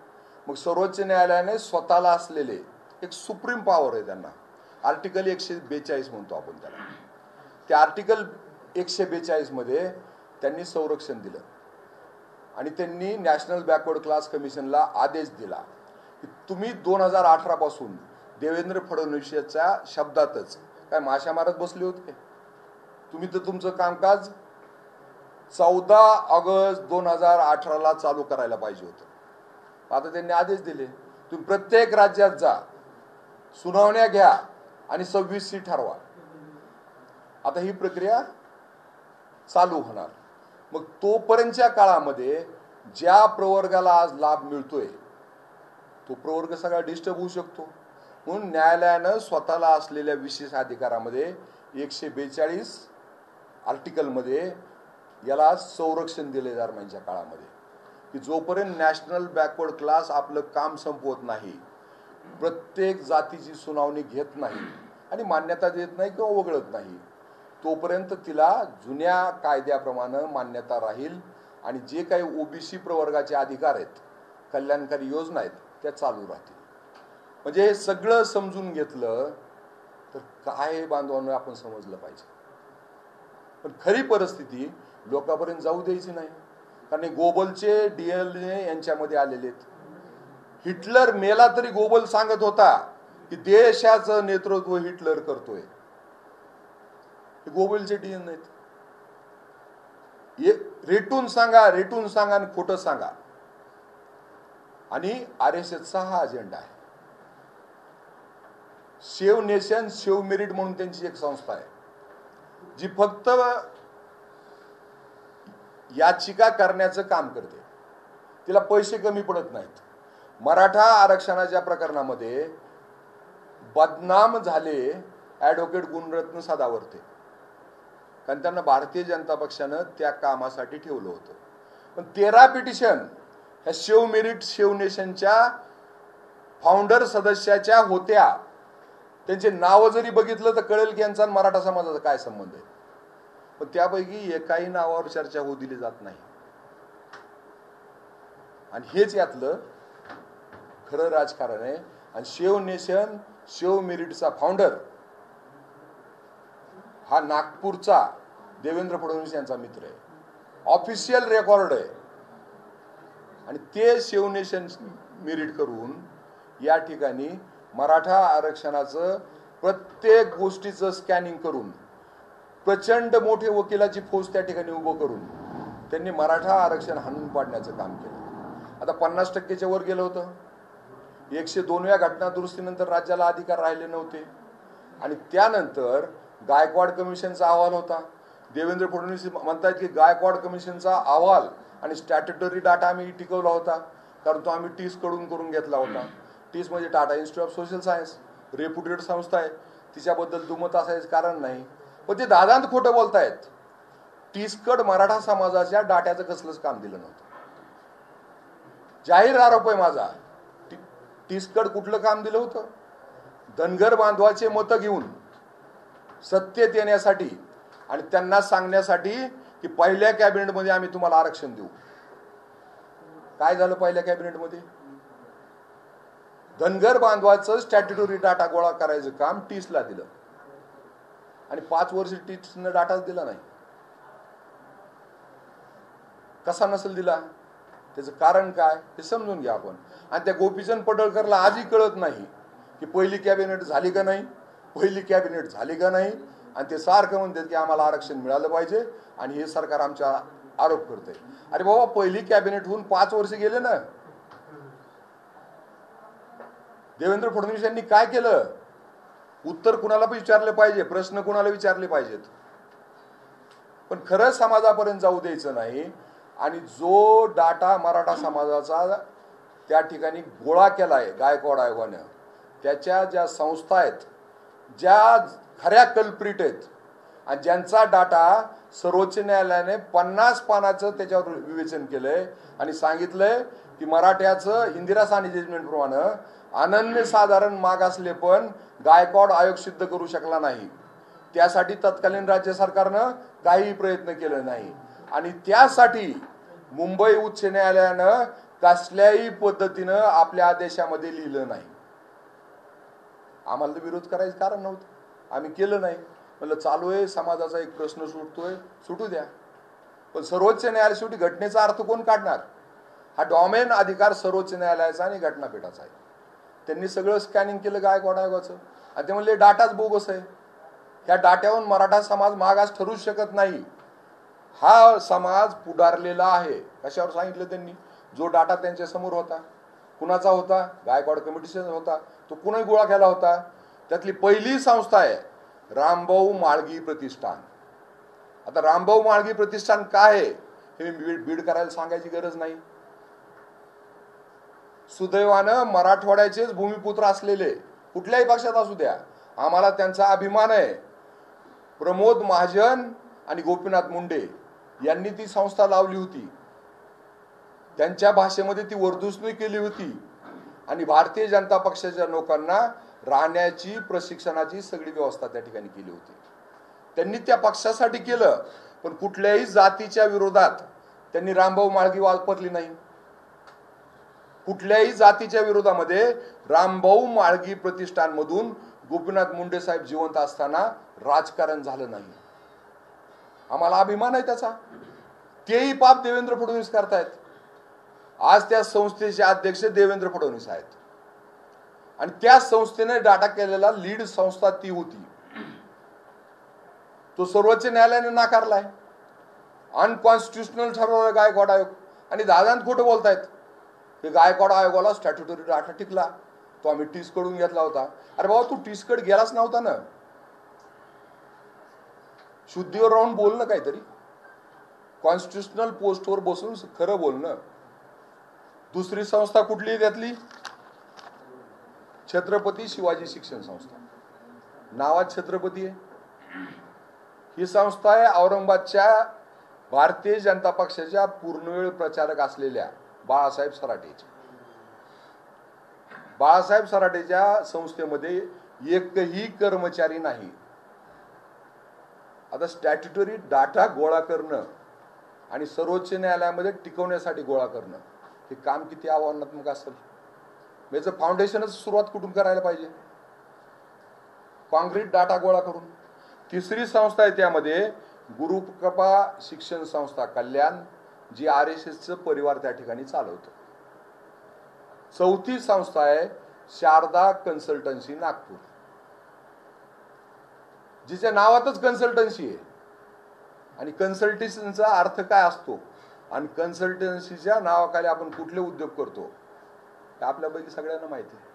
Speaker 1: मग सर्वोच्च न्यायालयाने स्वतःला असलेले एक सुप्रीम पॉवर आहे त्यांना, आर्टिकल 142 म्हणतो आपण त्याला, त्या आर्टिकल 142 मध्ये त्यांनी संरक्षण दिलं आणि त्यांनी नॅशनल बॅकवर्ड क्लास कमिशनला आदेश दिला की तुम्ही 2018 पासून देवेंद्र फडणवीसच्या शब्दातच काय माशा मारत बसले होते. तुम्ही तर तुमचं कामकाज 14 ऑगस्ट 2018 चालू करायला पाहिजे होतं. आता त्यांनी आदेश दिले, तुम्ही प्रत्येक राज्यात जा, सुनावण्या घ्या आणि 26C ठरवा. आता ही प्रक्रिया चालू होणार. मग तोपर्यंतच्या काळामध्ये ज्या प्रवर्गाला आज लाभ मिळतोय तो प्रवर्ग सगळा डिस्टर्ब होऊ शकतो. म्हणून न्यायालयानं स्वतःला असलेल्या विशेष अधिकारामध्ये 142 आर्टिकलमध्ये याला संरक्षण दिले दरम्यानच्या काळामध्ये की जोपर्यंत नॅशनल बॅकवर्ड क्लास आपलं काम संपवत नाही, प्रत्येक जातीची सुनावणी घेत नाही आणि मान्यता देत नाही किंवा वगळत नाही, तोपर्यंत तिला जुन्या कायद्याप्रमाणे मान्यता राहील आणि जे काही OBC प्रवर्गाचे अधिकार आहेत, कल्याणकारी योजना आहेत, त्या चालू राहतील. म्हणजे हे सगळं समजून घेतलं तर काय बांधवांना आपण समजलं पाहिजे. पण खरी परिस्थिती लोकांपर्यंत जाऊ द्यायची नाही, कारण गोबलचे DNA यांच्यामध्ये आलेले आहेत. हिटलर मेला तरी गोबल सांगत होता की देशाचं नेतृत्व हिटलर करतोय. हे गोबलचे DNA आहेत. रेटून सांगा आणि खोटं सांगा. आणि RSSचा हा अजेंडा आहे. सेव्ह नेशन सेव्ह मेरिट म्हणून त्यांची एक संस्था आहे जी फक्त याचिका करण्याचं काम करते, तिला पैसे कमी पडत नाहीत. मराठा आरक्षणाच्या प्रकरणामध्ये बदनाम झाले ॲडव्होकेट गुणरत्न सदावर्ते, कारण त्यांना भारतीय जनता पक्षानं त्या कामासाठी ठेवलं होतं. पण 13 पिटिशन ह्या सेव्ह मेरिट सेव्ह नेशनच्या फाउंडर सदस्याच्या होत्या. त्यांचे नाव जरी बघितलं तर कळेल की यांचा मराठा समाजाचा काय संबंध आहे. पण त्यापैकी एकाही नावावर चर्चा होऊ दिली जात नाही. आणि हेच यातलं खरं राजकारण आहे. आणि सेव्ह नेशन सेव्ह मेरिटचा फाउंडर हा नागपूरचा देवेंद्र फडणवीस यांचा मित्र आहे, ऑफिशियल रेकॉर्ड आहे. आणि ते सेव्ह नेशन मेरिट करून या ठिकाणी मराठा आरक्षणाचं प्रत्येक गोष्टीचं स्कॅनिंग करून प्रचंड मोठे वकिलाची फौज त्या ठिकाणी उभं करून त्यांनी मराठा आरक्षण हाणून पाडण्याचं काम केलं. आता 50% वर गेलं होतं. 102व्या घटना दुरुस्तीनंतर राज्याला अधिकार राहिले नव्हते. आणि त्यानंतर गायकवाड कमिशनचा अहवाल होता. देवेंद्र फडणवीस म्हणतात की गायकवाड कमिशनचा अहवाल आणि स्टॅट्युटरी डाटा आम्ही टिकवला होता, कारण तो आम्ही टीस कडून करून घेतला होता. टीस म्हणजे Tata institute of social science, reputed संस्था आहे, तिच्याबद्दल दुमत असायचं कारण नाही. पण ते दादांत खोटं बोलतायत. टीसकड मराठा समाजाच्या डाट्याचं कसलंच काम दिलं नव्हतं. जाहीर आरोप आहे माझा. टीसकड कुठलं काम दिलं होतं? धनगर बांधवाचे मतं घेऊन सत्तेत येण्यासाठी आणि त्यांना सांगण्यासाठी की पहिल्या कॅबिनेटमध्ये आम्ही तुम्हाला आरक्षण देऊ. काय झालं पहिल्या कॅबिनेटमध्ये? धनगर बांधवाचं स्टॅट्युटरी डाटा गोळा करायचं काम टीसला दिलं आणि 5 वर्ष टीसनं डाटाच दिला नाही. कसा नसेल दिला? त्याचं कारण काय हे समजून घ्या आपण. आणि त्या गोपीचंद पडळकरला आजही कळत नाही की पहिली कॅबिनेट झाली का नाही, पहिली कॅबिनेट झाली का नाही. आणि ते सारखं म्हणतात की आम्हाला आरक्षण मिळालं पाहिजे आणि हे सरकार आमच्या आरोप करते. अरे बाबा, पहिली कॅबिनेट होऊन 5 वर्ष गेले ना. देवेंद्र फडणवीस यांनी काय केलं? उत्तर कुणाला विचारले पाहिजे, प्रश्न कुणाला विचारले पाहिजेत, पण खरं समाजापर्यंत जाऊ द्यायचं नाही. आणि जो डाटा मराठा समाजाचा त्या ठिकाणी गोळा केलाय गायकवाड आयोगानं, त्याच्या ज्या संस्था आहेत, ज्या खऱ्या कल्प्रिट आहेत आणि ज्यांचा डाटा सर्वोच्च न्यायालयाने 50 पानाचं त्याच्यावर विवेचन केलंय आणि सांगितलंय की मराठ्याचं इंदिरा साहनी जजमेंट प्रमाणे अनन्यसाधारण मागासले पण गायकवाड आयोग सिद्ध करू शकला नाही. त्यासाठी तत्कालीन राज्य सरकारनं काही प्रयत्न केले नाही आणि त्यासाठी मुंबई उच्च न्यायालयानं कसल्याही पद्धतीनं आपल्या आदेशामध्ये लिहिलं नाही. आम्हाला विरोध करायचं कारण नव्हतं, आम्ही केलं नाही. म्हणलं चालू आहे, समाजाचा एक प्रश्न सुटतोय, सुटू द्या. पण सर्वोच्च न्यायालय शेवटी घटनेचा अर्थ कोण काढणार? हा डॉमेन अधिकार सर्वोच्च न्यायालयाचा आणि घटनापीठाचा आहे. त्यांनी सगळं स्कॅनिंग केलं गायकवाड आयोगाचं आणि ते म्हणले डाटाच बोगस आहे. ह्या डाट्यावरून मराठा समाज मागास ठरूच शकत नाही. हा समाज पुढारलेला आहे. कशावर सांगितलं त्यांनी? जो डाटा त्यांच्या समोर होता. कुणाचा होता? गायकवाड कमिटीचा होता. तो कुणी गोळा केला होता? त्यातली पहिली संस्था आहे रामभाऊ म्हाळगी प्रतिष्ठान. आता रामभाऊ म्हाळगी प्रतिष्ठान काय आहे हे बीड करायला सांगायची गरज नाही. सुदैवानं मराठवाड्याचेच भूमिपुत्र असलेले कुठल्याही पक्षात असू द्या, आम्हाला त्यांचा अभिमान आहे. प्रमोद महाजन आणि गोपीनाथ मुंडे यांनी ती संस्था लावली होती. त्यांच्या भाषेमध्ये ती वर्दुसनी केली होती आणि भारतीय जनता पक्षाच्या लोकांना राहण्याची, प्रशिक्षणाची सगळी व्यवस्था त्या ठिकाणी केली होती. त्यांनी त्या पक्षासाठी केलं, पण कुठल्याही जातीच्या विरोधात त्यांनी रामभाऊ म्हाळगी वापरली नाही. कुठल्याही जातीच्या विरोधामध्ये रामभाऊ म्हाळगी प्रतिष्ठान मधून गोपीनाथ मुंडे साहेब जिवंत असताना राजकारण झालं नाही. आम्हाला अभिमान आहे त्याचा. तेही पाप देवेंद्र फडणवीस करतायत. आज त्या संस्थेचे अध्यक्ष देवेंद्र फडणवीस आहेत आणि त्या संस्थेने डाटा केलेला लीड संस्था ती होती. तो सर्वोच्च न्यायालयाने नाकारलाय. अनकॉन्स्टिट्युशनल ठरवलं गायकवाड आयोग आणि दादांत खोटं बोलतायत की गायकवाड आयोगाला स्टॅट्युटरी डाटा टिकला, तो आम्ही टीस कडून घेतला होता. अरे बाबा, तू टीस कड गेलाच नव्हता ना. शुद्धीवर राहून बोल ना काहीतरी. कॉन्स्टिट्युशनल पोस्टवर बसून खरं बोल ना. दुसरी संस्था कुठली त्यातली? छत्रपती शिवाजी शिक्षण संस्था. नावात छत्रपती आहे. ही संस्था आहे औरंगाबादच्या भारतीय जनता पक्षाच्या पूर्णवेळ प्रचारक असलेल्या बाळासाहेब सराटेची. बाळासाहेब सराटेच्या संस्थेमध्ये एकही कर्मचारी नाही. आता स्टॅट्युटरी डाटा गोळा करणं आणि सर्वोच्च न्यायालयामध्ये टिकवण्यासाठी गोळा करणं हे काम किती आव्हानात्मक असेल. याचं फाउंडेशनच सुरुवात कुठून करायला पाहिजे? कॉन्क्रीट डाटा गोळा करून. तिसरी संस्था आहे त्यामध्ये गुरुकृपा शिक्षण संस्था कल्याण, जी RSSचं परिवार त्या ठिकाणी चालवतं. चौथी संस्था आहे शारदा कन्सल्टन्सी नागपूर, जिच्या नावातच कन्सल्टन्सी आहे. आणि कन्सल्टन्सीचा अर्थ काय असतो आणि कन्सल्टन्सीच्या नावाखाली आपण कुठले उद्योग करतो हे आपल्यापैकी सगळ्यांना माहिती आहे.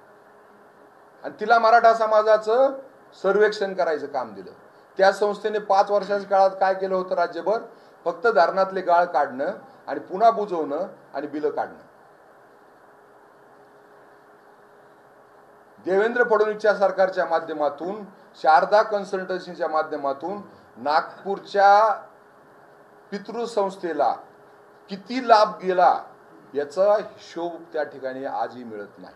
Speaker 1: आणि तिला मराठा समाजाचं सर्वेक्षण करायचं काम दिलं. त्या संस्थेने 5 वर्षाच्या काळात काय केलं होतं? राज्यभर फक्त धरणातले गाळ काढणं आणि पुन्हा बुजवणं आणि बिलं काढणं. देवेंद्र फडणवीसच्या सरकारच्या माध्यमातून, शारदा कन्सल्टन्सीच्या माध्यमातून नागपूरच्या पितृसंस्थेला किती लाभ गेला याचा हिशोब त्या ठिकाणी आजही मिळत नाही.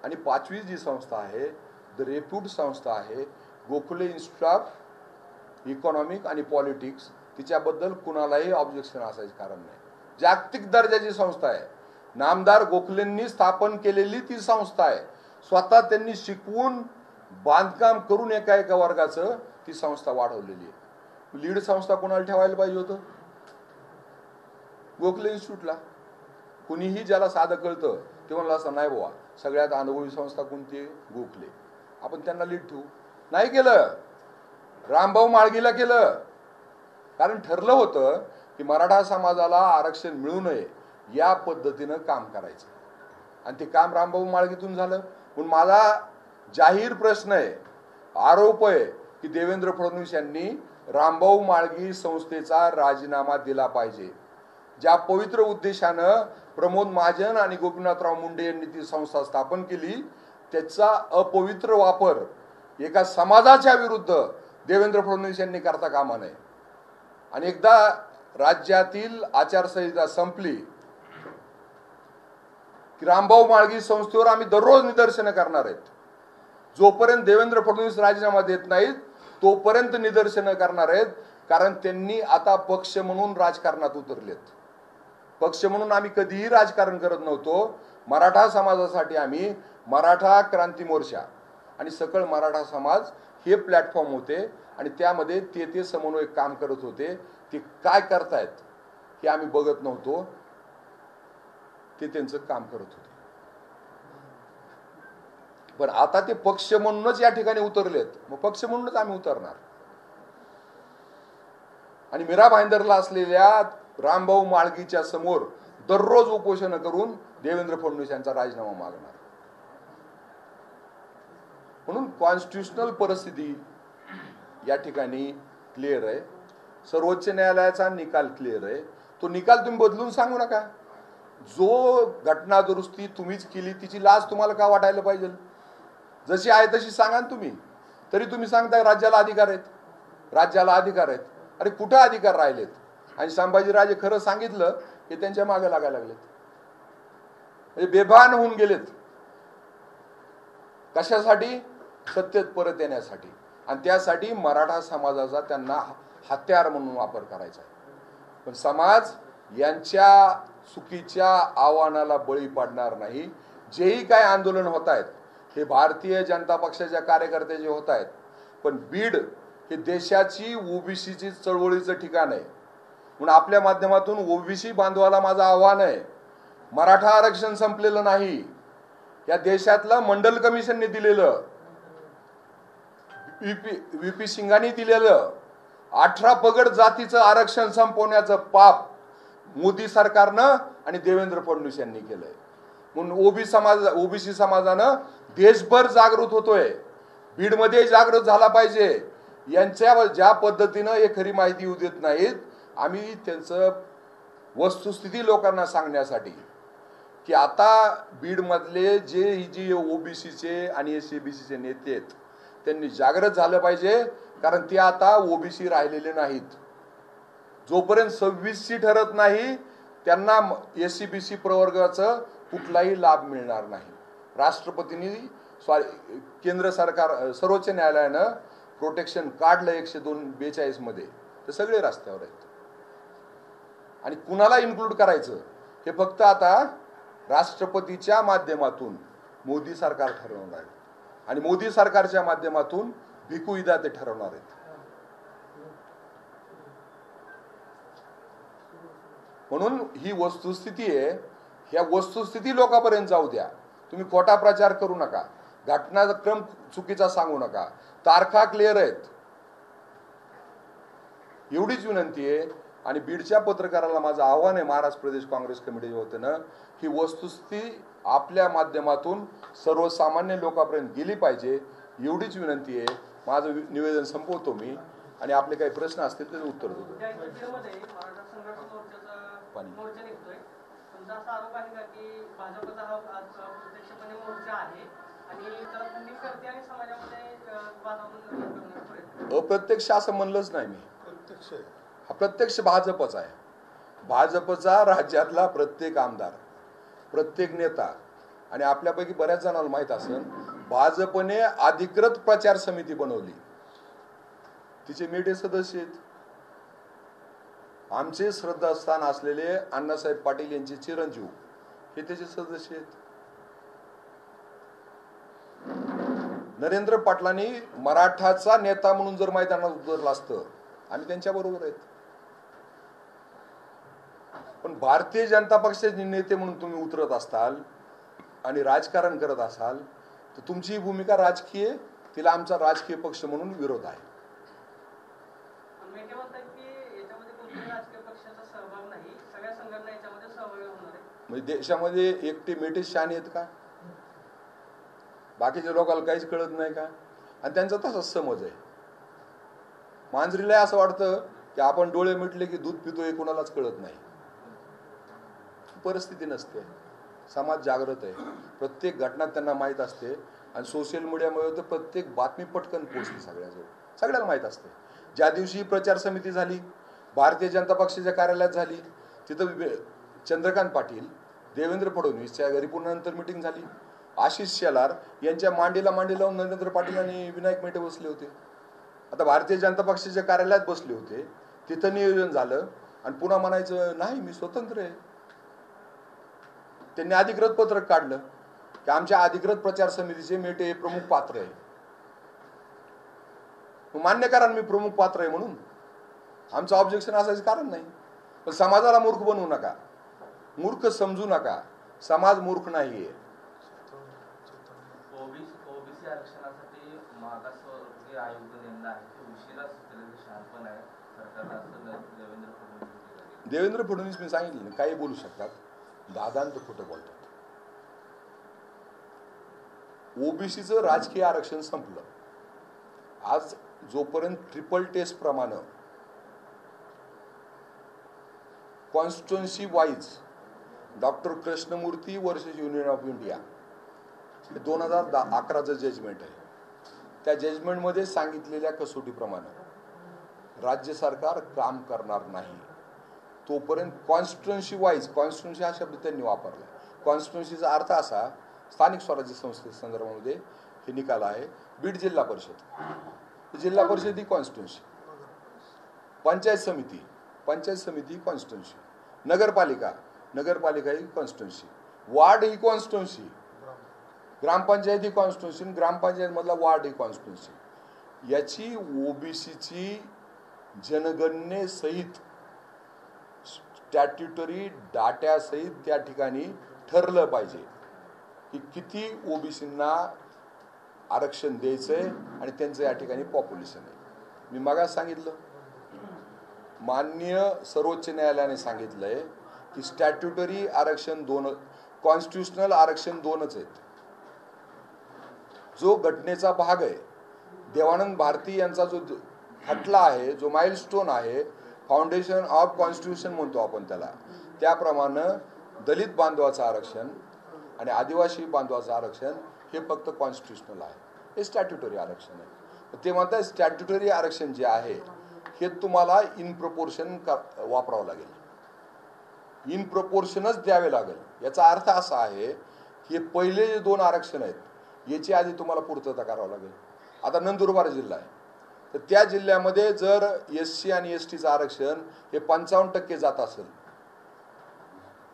Speaker 1: आणि 5वी जी संस्था आहे, द रेप्यूट संस्था आहे, गोखले इन्स्टिट्यूट ऑफ इकॉनॉमिक आणि पॉलिटिक्स, तिच्याबद्दल कुणालाही ऑब्जेक्शन असायचं कारण नाही. जागतिक दर्जाची संस्था आहे. नामदार गोखलेंनी स्थापन केलेली ती संस्था आहे. स्वतः त्यांनी शिकवून बांधकाम करून एका वर्गाचं ती संस्था वाढवलेली आहे. लीड संस्था कोणाला ठेवायला पाहिजे होतं? गोखले इन्स्टिट्यूटला. कुणीही ज्याला साधं कळतं ते म्हणलं असं नाही बाबा, सगळ्यात अनुभवी संस्था कोणती? गोखले. आपण त्यांना लीड ठेवू. नाही केलं, रामभाऊ माळगीला केलं. कारण ठरलं होतं की मराठा समाजाला आरक्षण मिळू नये या पद्धतीनं काम करायचं, आणि ते काम रामभाऊ माळगीतून झालं. पण माझा जाहीर प्रश्न आहे, आरोप आहे की देवेंद्र फडणवीस यांनी रामभाऊ माळगी संस्थेचा राजीनामा दिला पाहिजे. ज्या पवित्र उद्देशानं प्रमोद महाजन आणि गोपीनाथराव मुंडे यांनी ती संस्था स्थापन केली, त्याचा अपवित्र वापर एका समाजाच्या विरुद्ध देवेंद्र फडणवीस यांनी करता कामा नये. आणि एकदा राज्यातील आचारसंहिता संपली की रामभाऊ माळगी संस्थेवर आम्ही दररोज निदर्शनं करणार आहेत. जोपर्यंत देवेंद्र फडणवीस राजीनामा देत नाहीत तोपर्यंत निदर्शनं करणार आहेत. कारण त्यांनी आता पक्ष म्हणून राजकारणात उतरलेत. पक्ष म्हणून आम्ही कधीही राजकारण करत नव्हतो. मराठा समाजासाठी आम्ही मराठा क्रांती मोर्चा आणि सकळ मराठा समाज हे प्लॅटफॉर्म होते, आणि त्यामध्ये ते समन्वयक काम करत होते. ते काय करतायत हे आम्ही बघत नव्हतो, ते त्यांचं काम करत होते. पण आता ते पक्ष म्हणूनच या ठिकाणी उतरलेत, मग पक्ष म्हणूनच आम्ही उतरणार. आणि मीरा भाईंदरला असलेल्या रामभाऊ माळगीच्या समोर दररोज उपोषण करून देवेंद्र फडणवीस यांचा राजीनामा मागणार. म्हणून कॉन्स्टिट्यूशनल परिस्थिती या ठिकाणी क्लिअर आहे. सर्वोच्च न्यायालयाचा निकाल क्लिअर आहे. तो निकाल तुम्ही बदलून सांगू नका. जो घटना दुरुस्ती तुम्हीच केली तिची लाज तुम्हाला का वाटायला पाहिजे? जशी आहे तशी सांगा तुम्ही. तरी तुम्ही सांगताय राज्याला अधिकार आहेत, राज्याला अधिकार आहेत. अरे कुठं अधिकार राहिलेत? आणि संभाजीराजे खरं सांगितलं की त्यांच्या मागे लागायला लागलेत, म्हणजे बेभान होऊन गेलेत. कशासाठी? सत्तेत परत येण्यासाठी. आणि त्यासाठी मराठा समाजाचा त्यांना हत्यार म्हणून वापर करायचा आहे. पण समाज यांच्या चुकीच्या आव्हानाला बळी पडणार नाही. जेही काय आंदोलन होत आहेत हे भारतीय जनता पक्षाच्या कार्यकर्त्याचे होत आहेत, पण बीड हे देशाची ओबीसीची चळवळीचं ठिकाण आहे. म्हणून आपल्या माध्यमातून ओबीसी बांधवाला माझं आव्हान आहे, मराठा आरक्षण संपलेलं नाही. या देशातलं मंडल कमिशनने दिलेलं, व्हीपी सिंगांनी दिलेलं 18 पगड जातीचं आरक्षण संपवण्याचं पाप मोदी सरकारनं आणि देवेंद्र फडणवीस यांनी केलंय. म्हणून ओबीसी समाजानं देशभर जागृत होतोय. बीडमध्ये जागृत झाला पाहिजे. यांच्या ज्या पद्धतीनं हे खरी माहिती येऊ देत नाहीत, आम्ही त्यांचं वस्तुस्थिती लोकांना सांगण्यासाठी की आता बीडमधले जे ओबीसीचे आणि एससीबीसीचे नेते आहेत त्यांनी जागृत झालं पाहिजे. कारण ते आता ओबीसी राहिलेले नाहीत. जोपर्यंत 26सी ठरत नाही त्यांना एससीबीसी प्रवर्गाचं कुठलाही लाभ मिळणार नाही. राष्ट्रपतींनी केंद्र सरकार सर्वोच्च न्यायालयानं प्रोटेक्शन काढलं 142 मध्ये, तर सगळे रस्त्यावर आहेत. आणि कुणाला इन्क्लूड करायचं हे फक्त आता राष्ट्रपतीच्या माध्यमातून मोदी सरकार ठरवणार आहे, आणि मोदी सरकारच्या माध्यमातून भिकू ईदा ते ठरवणार आहेत. म्हणून ही वस्तुस्थिती आहे. ह्या वस्तुस्थिती लोकांपर्यंत जाऊ द्या. तुम्ही खोटा प्रचार करू नका, घटनाक्रम चुकीचा सांगू नका, तारखा क्लिअर आहेत, एवढीच विनंती आहे. आणि बीडच्या पत्रकाराला माझं आव्हान आहे महाराष्ट्र प्रदेश काँग्रेस कमिटीच्या वतीनं, ही वस्तुस्थिती आपल्या माध्यमातून सर्वसामान्य लोकांपर्यंत गेली पाहिजे, एवढीच विनंती आहे. माझं निवेदन संपवतो मी, आणि आपले काही प्रश्न असतील त्याचं उत्तर देतो. अप्रत्यक्ष असं म्हणलंच नाही मी. हा प्रत्यक्ष भाजपचा आहे. भाजपचा राज्यातला प्रत्येक आमदार, प्रत्येक नेता, आणि आपल्यापैकी बऱ्याच जणांना माहित असेल, भाजपने अधिकृत प्रचार समिती बनवली. तिचे मेटे सदस्य आहेत. आमचे श्रद्धास्थान असलेले अण्णासाहेब पाटील यांचे चिरंजीव हे त्याचे सदस्य आहेत. नरेंद्र पाटलांनी मराठाचा नेता म्हणून जर मैदानात उतरलं असतं आम्ही त्यांच्या बरोबर आहेत. पण भारतीय जनता पक्षाचे नेते म्हणून तुम्ही उतरत असताल आणि राजकारण करत असाल तर तुमची भूमिका राजकीय तिला आमचा राजकीय पक्ष म्हणून विरोध आहे. म्हणजे देशामध्ये एकटे मेटे शहाणे आहेत का? बाकीच्या लोकांना काहीच कळत नाही का? आणि त्यांचा तसाच समज आहे. मांजरीला असं वाटतं की आपण डोळे मिटले की दूध पितोय, कोणालाच कळत नाही. परिस्थिती नसते. समाज जागृत आहे. प्रत्येक घटना त्यांना माहीत असते आणि सोशल मीडियामुळे तर प्रत्येक बातमी पटकन पोहोचते सगळ्याजवळ, सगळ्याला माहीत असते. ज्या दिवशी प्रचार समिती झाली, भारतीय जनता पक्षाच्या कार्यालयात झाली, तिथं चंद्रकांत पाटील, देवेंद्र फडणवीसच्या घरी पुन्हा नंतर मिटिंग झाली. आशिष शेलार यांच्या मांडीला मांडी लावून नरेंद्र पाटील आणि विनायक मेटे बसले होते. आता भारतीय जनता पक्षाच्या कार्यालयात बसले होते, तिथं नियोजन झालं आणि पुन्हा म्हणायचं नाही मी स्वतंत्र आहे. त्यांनी अधिकृत पत्रक काढलं की आमच्या अधिकृत प्रचार समितीचे मेटे हे प्रमुख पात्र आहे. मान्य करा मी प्रमुख पात्र आहे म्हणून, आमचं ऑब्जेक्शन असायचं कारण नाही. पण समाजाला मूर्ख बनवू नका, मूर्ख समजू नका. समाज मूर्ख नाहीये.
Speaker 2: ओबीसी आरक्षणासाठी मागासवर्गीय आयोग नेमला आहे, तो उशिरा सुचलेलं शहाणपण आहे सरकारला, असं
Speaker 1: देवेंद्र फडणवीस मी सांगितलं ना, काही बोलू शकतात, दादांत खोटं बोलतात. ओबीसीचं राजकीय आरक्षण संपलं. आज जोपर्यंत ट्रिपल टेस्ट प्रमाणे constituency wise doctor Krishnamurthy versus union of India 2011चं जजमेंट आहे. त्या जजमेंटमध्ये सांगितलेल्या कसोटीप्रमाणे राज्य सरकार काम करणार नाही तोपर्यंत कॉन्स्टिट्युएन्सी वाईज, कॉन्स्टिट्युएन्सी हा शब्द त्यांनी वापरला. कॉन्स्टिट्युएन्सीचा अर्थ असा, स्थानिक स्वराज्य संस्थे संदर्भामध्ये हे निकाल आहे. बीड जिल्हा परिषद, जिल्हा परिषद ही कॉन्स्टिट्युएन्सी, पंचायत समिती कॉन्स्टिट्युएन्सी, नगरपालिका ही कॉन्स्टिट्युएन्सी, वार्ड ही कॉन्स्टिट्युएन्सी, ग्रामपंचायत ही कॉन्स्टिट्युएन्सी, ग्रामपंचायत मधला वार्ड ही कॉन्स्टिट्युएन्सी. याची ओबीसीची जनगणनेसहित स्टॅट्युटरी डाट्यासहित त्या ठिकाणी ठरलं पाहिजे की किती ओबीसींना आरक्षण द्यायचंय आणि त्यांचं या ठिकाणी पॉप्युलेशन आहे. मी मागास सांगितलं, माननीय सर्वोच्च न्यायालयाने सांगितलंय की स्टॅट्युटरी आरक्षण 2, कॉन्स्टिट्युशनल आरक्षण 2च आहेत. जो घटनेचा भाग आहे, देवानंद भारती यांचा जो खटला आहे, जो माइलस्टोन आहे, फाउंडेशन ऑफ कॉन्स्टिट्यूशन म्हणतो आपण त्याला, त्याप्रमाणे दलित बांधवाचं आरक्षण आणि आदिवासी बांधवाचं आरक्षण हे फक्त कॉन्स्टिट्युशनल आहे, हे स्टॅट्युटरी आरक्षण आहे. ते म्हणतात स्टॅट्युटरी आरक्षण जे आहे हे तुम्हाला इन प्रपोर्शन वापरावं लागेल, इन प्रपोर्शनच द्यावे लागेल. याचा अर्थ असा आहे की पहिले जे 2 आरक्षण आहेत याची आधी तुम्हाला पूर्तता करावं लागेल. आता नंदुरबार जिल्हा आहे, तर त्या जिल्ह्यामध्ये जर SC आणि STचं आरक्षण हे 55% जात असेल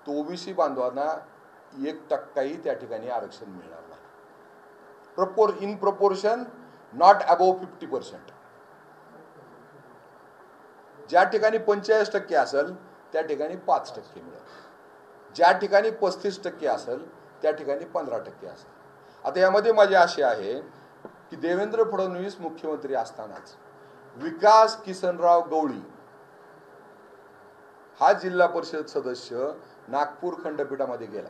Speaker 1: तर ओबीसी बांधवांना 1% त्या ठिकाणी आरक्षण मिळणार नाही. In proportion, not above 50%. ज्या ठिकाणी 45% असेल त्या ठिकाणी 5% मिळेल, ज्या ठिकाणी 35% असेल त्या ठिकाणी 15% असेल. आता यामध्ये मजा अशी आहे की देवेंद्र फडणवीस मुख्यमंत्री असतानाच विकास किसनराव गवळी हा जिल्हा परिषद सदस्य नागपूर खंडपीठामध्ये गेला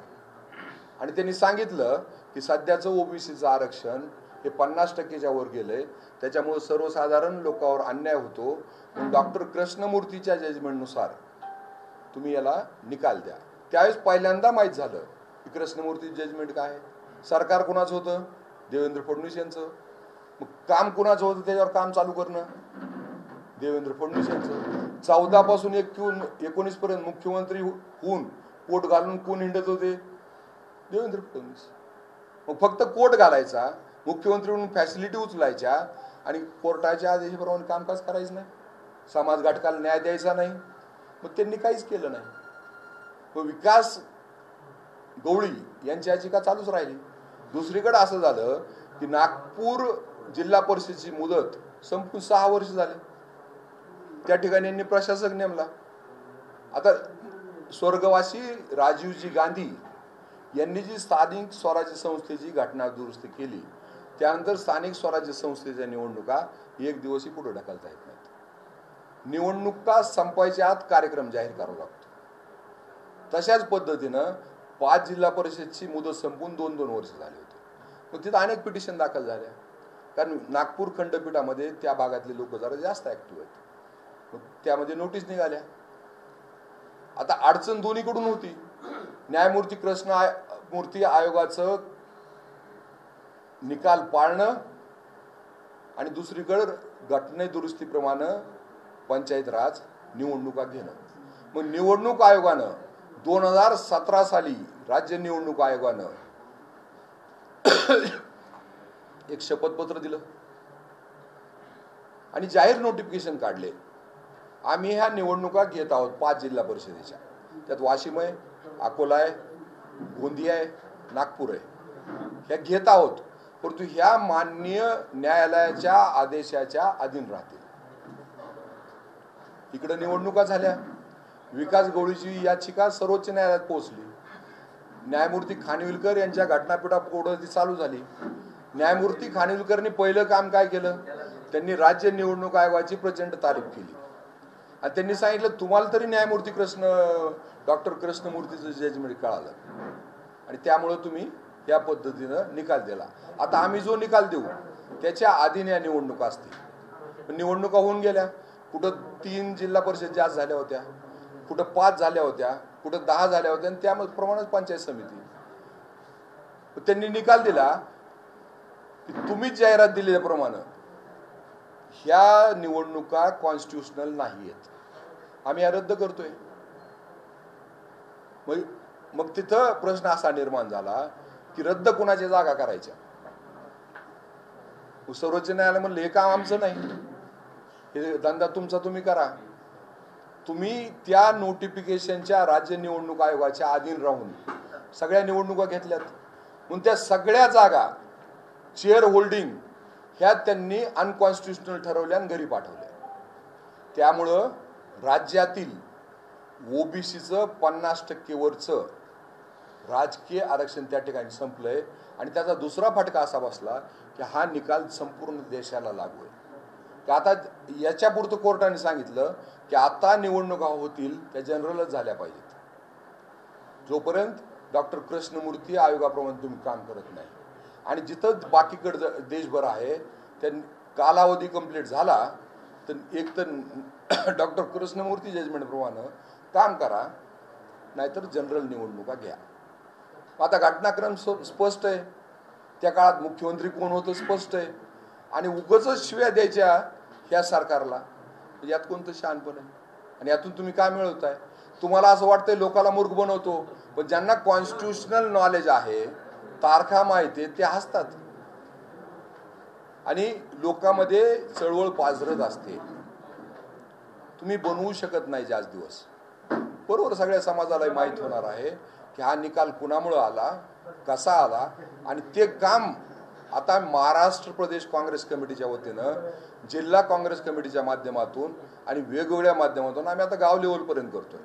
Speaker 1: आणि त्यांनी सांगितलं की सध्याचं ओबीसीचं आरक्षण हे 50%च्या वर गेलंय, त्याच्यामुळे सर्वसाधारण लोकांवर अन्याय होतो, म्हणून डॉक्टर कृष्णमूर्तीच्या जजमेंटनुसार तुम्ही याला निकाल द्या. त्यावेळेस पहिल्यांदा माहीत झालं की कृष्णमूर्ती जजमेंट काय आहे. सरकार कुणाचं होतं? देवेंद्र फडणवीस यांचं. मग काम कुणाचं होतं? त्याच्यावर काम चालू करणं देवेंद्र फडणवीस यांचं. 14 पासून 19 पर्यंत मुख्यमंत्री होऊन कोट घालून कोण हिंडत होते? देवेंद्र फडणवीस. मग फक्त कोट घालायचा, मुख्यमंत्री म्हणून फॅसिलिटी उचलायच्या आणि कोर्टाच्या आदेशाप्रमाणे कामकाज करायचं नाही, समाज घटकाला न्याय द्यायचा नाही. मग त्यांनी काहीच केलं नाही. मग विकास गवळी यांची याचिका चालूच राहिली. दुसरीकडे असं झालं की नागपूर जिल्हा परिषदेची मुदत संपून 6 वर्ष झाले. त्या ठिकाणी यांनी प्रशासक नेमला. आता स्वर्गवासी राजीवजी गांधी यांनी जी स्थानिक स्वराज्य संस्थेची घटना दुरुस्ती केली त्यानंतर स्थानिक स्वराज्य संस्थेच्या निवडणुका एक दिवसही पुढे ढकलता येत नाहीत. निवडणुका संपायच्या आत कार्यक्रम जाहीर करावा लागतो. तशाच पद्धतीनं 5 जिल्हा परिषदची मुदत संपून 2-2 वर्ष झाली होती. मग तिथं अनेक पिटिशन दाखल झाल्या, कारण नागपूर खंडपीठामध्ये त्या भागातले लोक जरा जास्त ऍक्टिव्ह आहेत. मग त्यामध्ये नोटीस निघाल्या. आता अडचण दोन्हीकडून होती. न्यायमूर्ती कृष्णमूर्ती आयोगाचं निकाल पाळणं आणि दुसरीकडे घटने दुरुस्तीप्रमाणे पंचायत राज निवडणुका घेणं. मग निवडणूक आयोगानं 2017 साली राज्य निवडणूक आयोगानं एक शपथपत्र दिलं आणि जाहीर नोटिफिकेशन काढले. आम्ही ह्या निवडणुका घेत आहोत 5 जिल्हा परिषदेच्या. त्यात वाशिम आहे, अकोला आहे, गोंदिया आहे, नागपूर आहे. ह्या घेत आहोत, परंतु ह्या माननीय न्यायालयाच्या आदेशाच्या अधीन राहतील. इकडे निवडणुका झाल्या. विकास गवळीची याचिका सर्वोच्च न्यायालयात पोहोचली. न्यायमूर्ती खानविलकर यांच्या घटनापीठापुढे ती चालू झाली. न्यायमूर्ती खानविलकरनी पहिलं काम काय केलं? त्यांनी राज्य निवडणूक आयोगाची प्रचंड तारीफ केली आणि त्यांनी सांगितलं, तुम्हाला तरी न्यायमूर्ती डॉक्टर कृष्णमूर्तीचं जजमेंट कळालं आणि त्यामुळे तुम्ही या पद्धतीनं निकाल दिला. आता आम्ही जो निकाल देऊ त्याच्या आधीन या निवडणुका असतील. निवडणुका होऊन गेल्या. कुठं 3 जिल्हा परिषद जास्त झाल्या होत्या, कुठं 5 झाल्या होत्या, कुठं 10 झाल्या होत्या आणि त्याप्रमाणेच पंचायत समिती. त्यांनी निकाल दिला की तुम्हीच जाहिरात दिल्याप्रमाणे ह्या निवडणुका कॉन्स्टिट्युशनल नाही आहेत, आम्ही या रद्द करतोय. मग तिथं प्रश्न असा निर्माण झाला की रद्द कुणाच्या जागा करायच्या. सर्वोच्च न्यायालय म्हणलं, हे काम आमचं नाही, हे धंदा तुमचा तुम्ही करा. तुम्ही त्या नोटिफिकेशनच्या राज्य निवडणूक आयोगाच्या अधीन राहून सगळ्या निवडणुका घेतल्यात. म्हणून त्या सगळ्या जागा चेअर होल्डिंग ह्या त्यांनी अनकॉन्स्टिट्युशनल ठरवल्या आणि घरी पाठवल्या. त्यामुळं राज्यातील ओबीसीचं 50% वरचं राजकीय आरक्षण त्या ठिकाणी संपलंय आणि त्याचा दुसरा फटका असा बसला की हा निकाल संपूर्ण देशाला लागू आहे. की आता याच्यापुरतं कोर्टाने सांगितलं की आता निवडणुका होतील त्या जनरलच झाल्या पाहिजेत. जोपर्यंत डॉक्टर कृष्णमूर्ती आयोगाप्रमाणे तुम्ही काम करत नाही आणि जिथं बाकीकडे देशभर आहे त्या कालावधी कंप्लीट झाला तर एक तर डॉक्टर कृष्णमूर्ती जजमेंट प्रमाणे काम करा, नाहीतर जनरल निवडणुका घ्या. आता घटनाक्रम स्पष्ट आहे. त्या काळात मुख्यमंत्री कोण होतं स्पष्ट आहे आणि उगाचच शिव्या द्यायच्या ह्या सरकारला. यात कोणतं शहाणपण आहे आणि यातून तुम्ही काय मिळवताय? तुम्हाला असं वाटतंय लोकांना मूर्ख बनवतो, पण ज्यांना कॉन्स्टिट्युशनल नॉलेज आहे, तारखा माहिती आहे, ते हसतात आणि लोकांमध्ये चळवळ पाझरत असते. तुम्ही बनवू शकत नाही जास्त दिवस. बरोबर सगळ्या समाजाला माहीत होणार आहे की हा निकाल कुणामुळे आला, कसा आला आणि ते काम आता महाराष्ट्र प्रदेश काँग्रेस कमिटीच्या वतीनं, जिल्हा काँग्रेस कमिटीच्या माध्यमातून आणि वेगवेगळ्या माध्यमातून आम्ही आता गाव लेवलपर्यंत करतोय.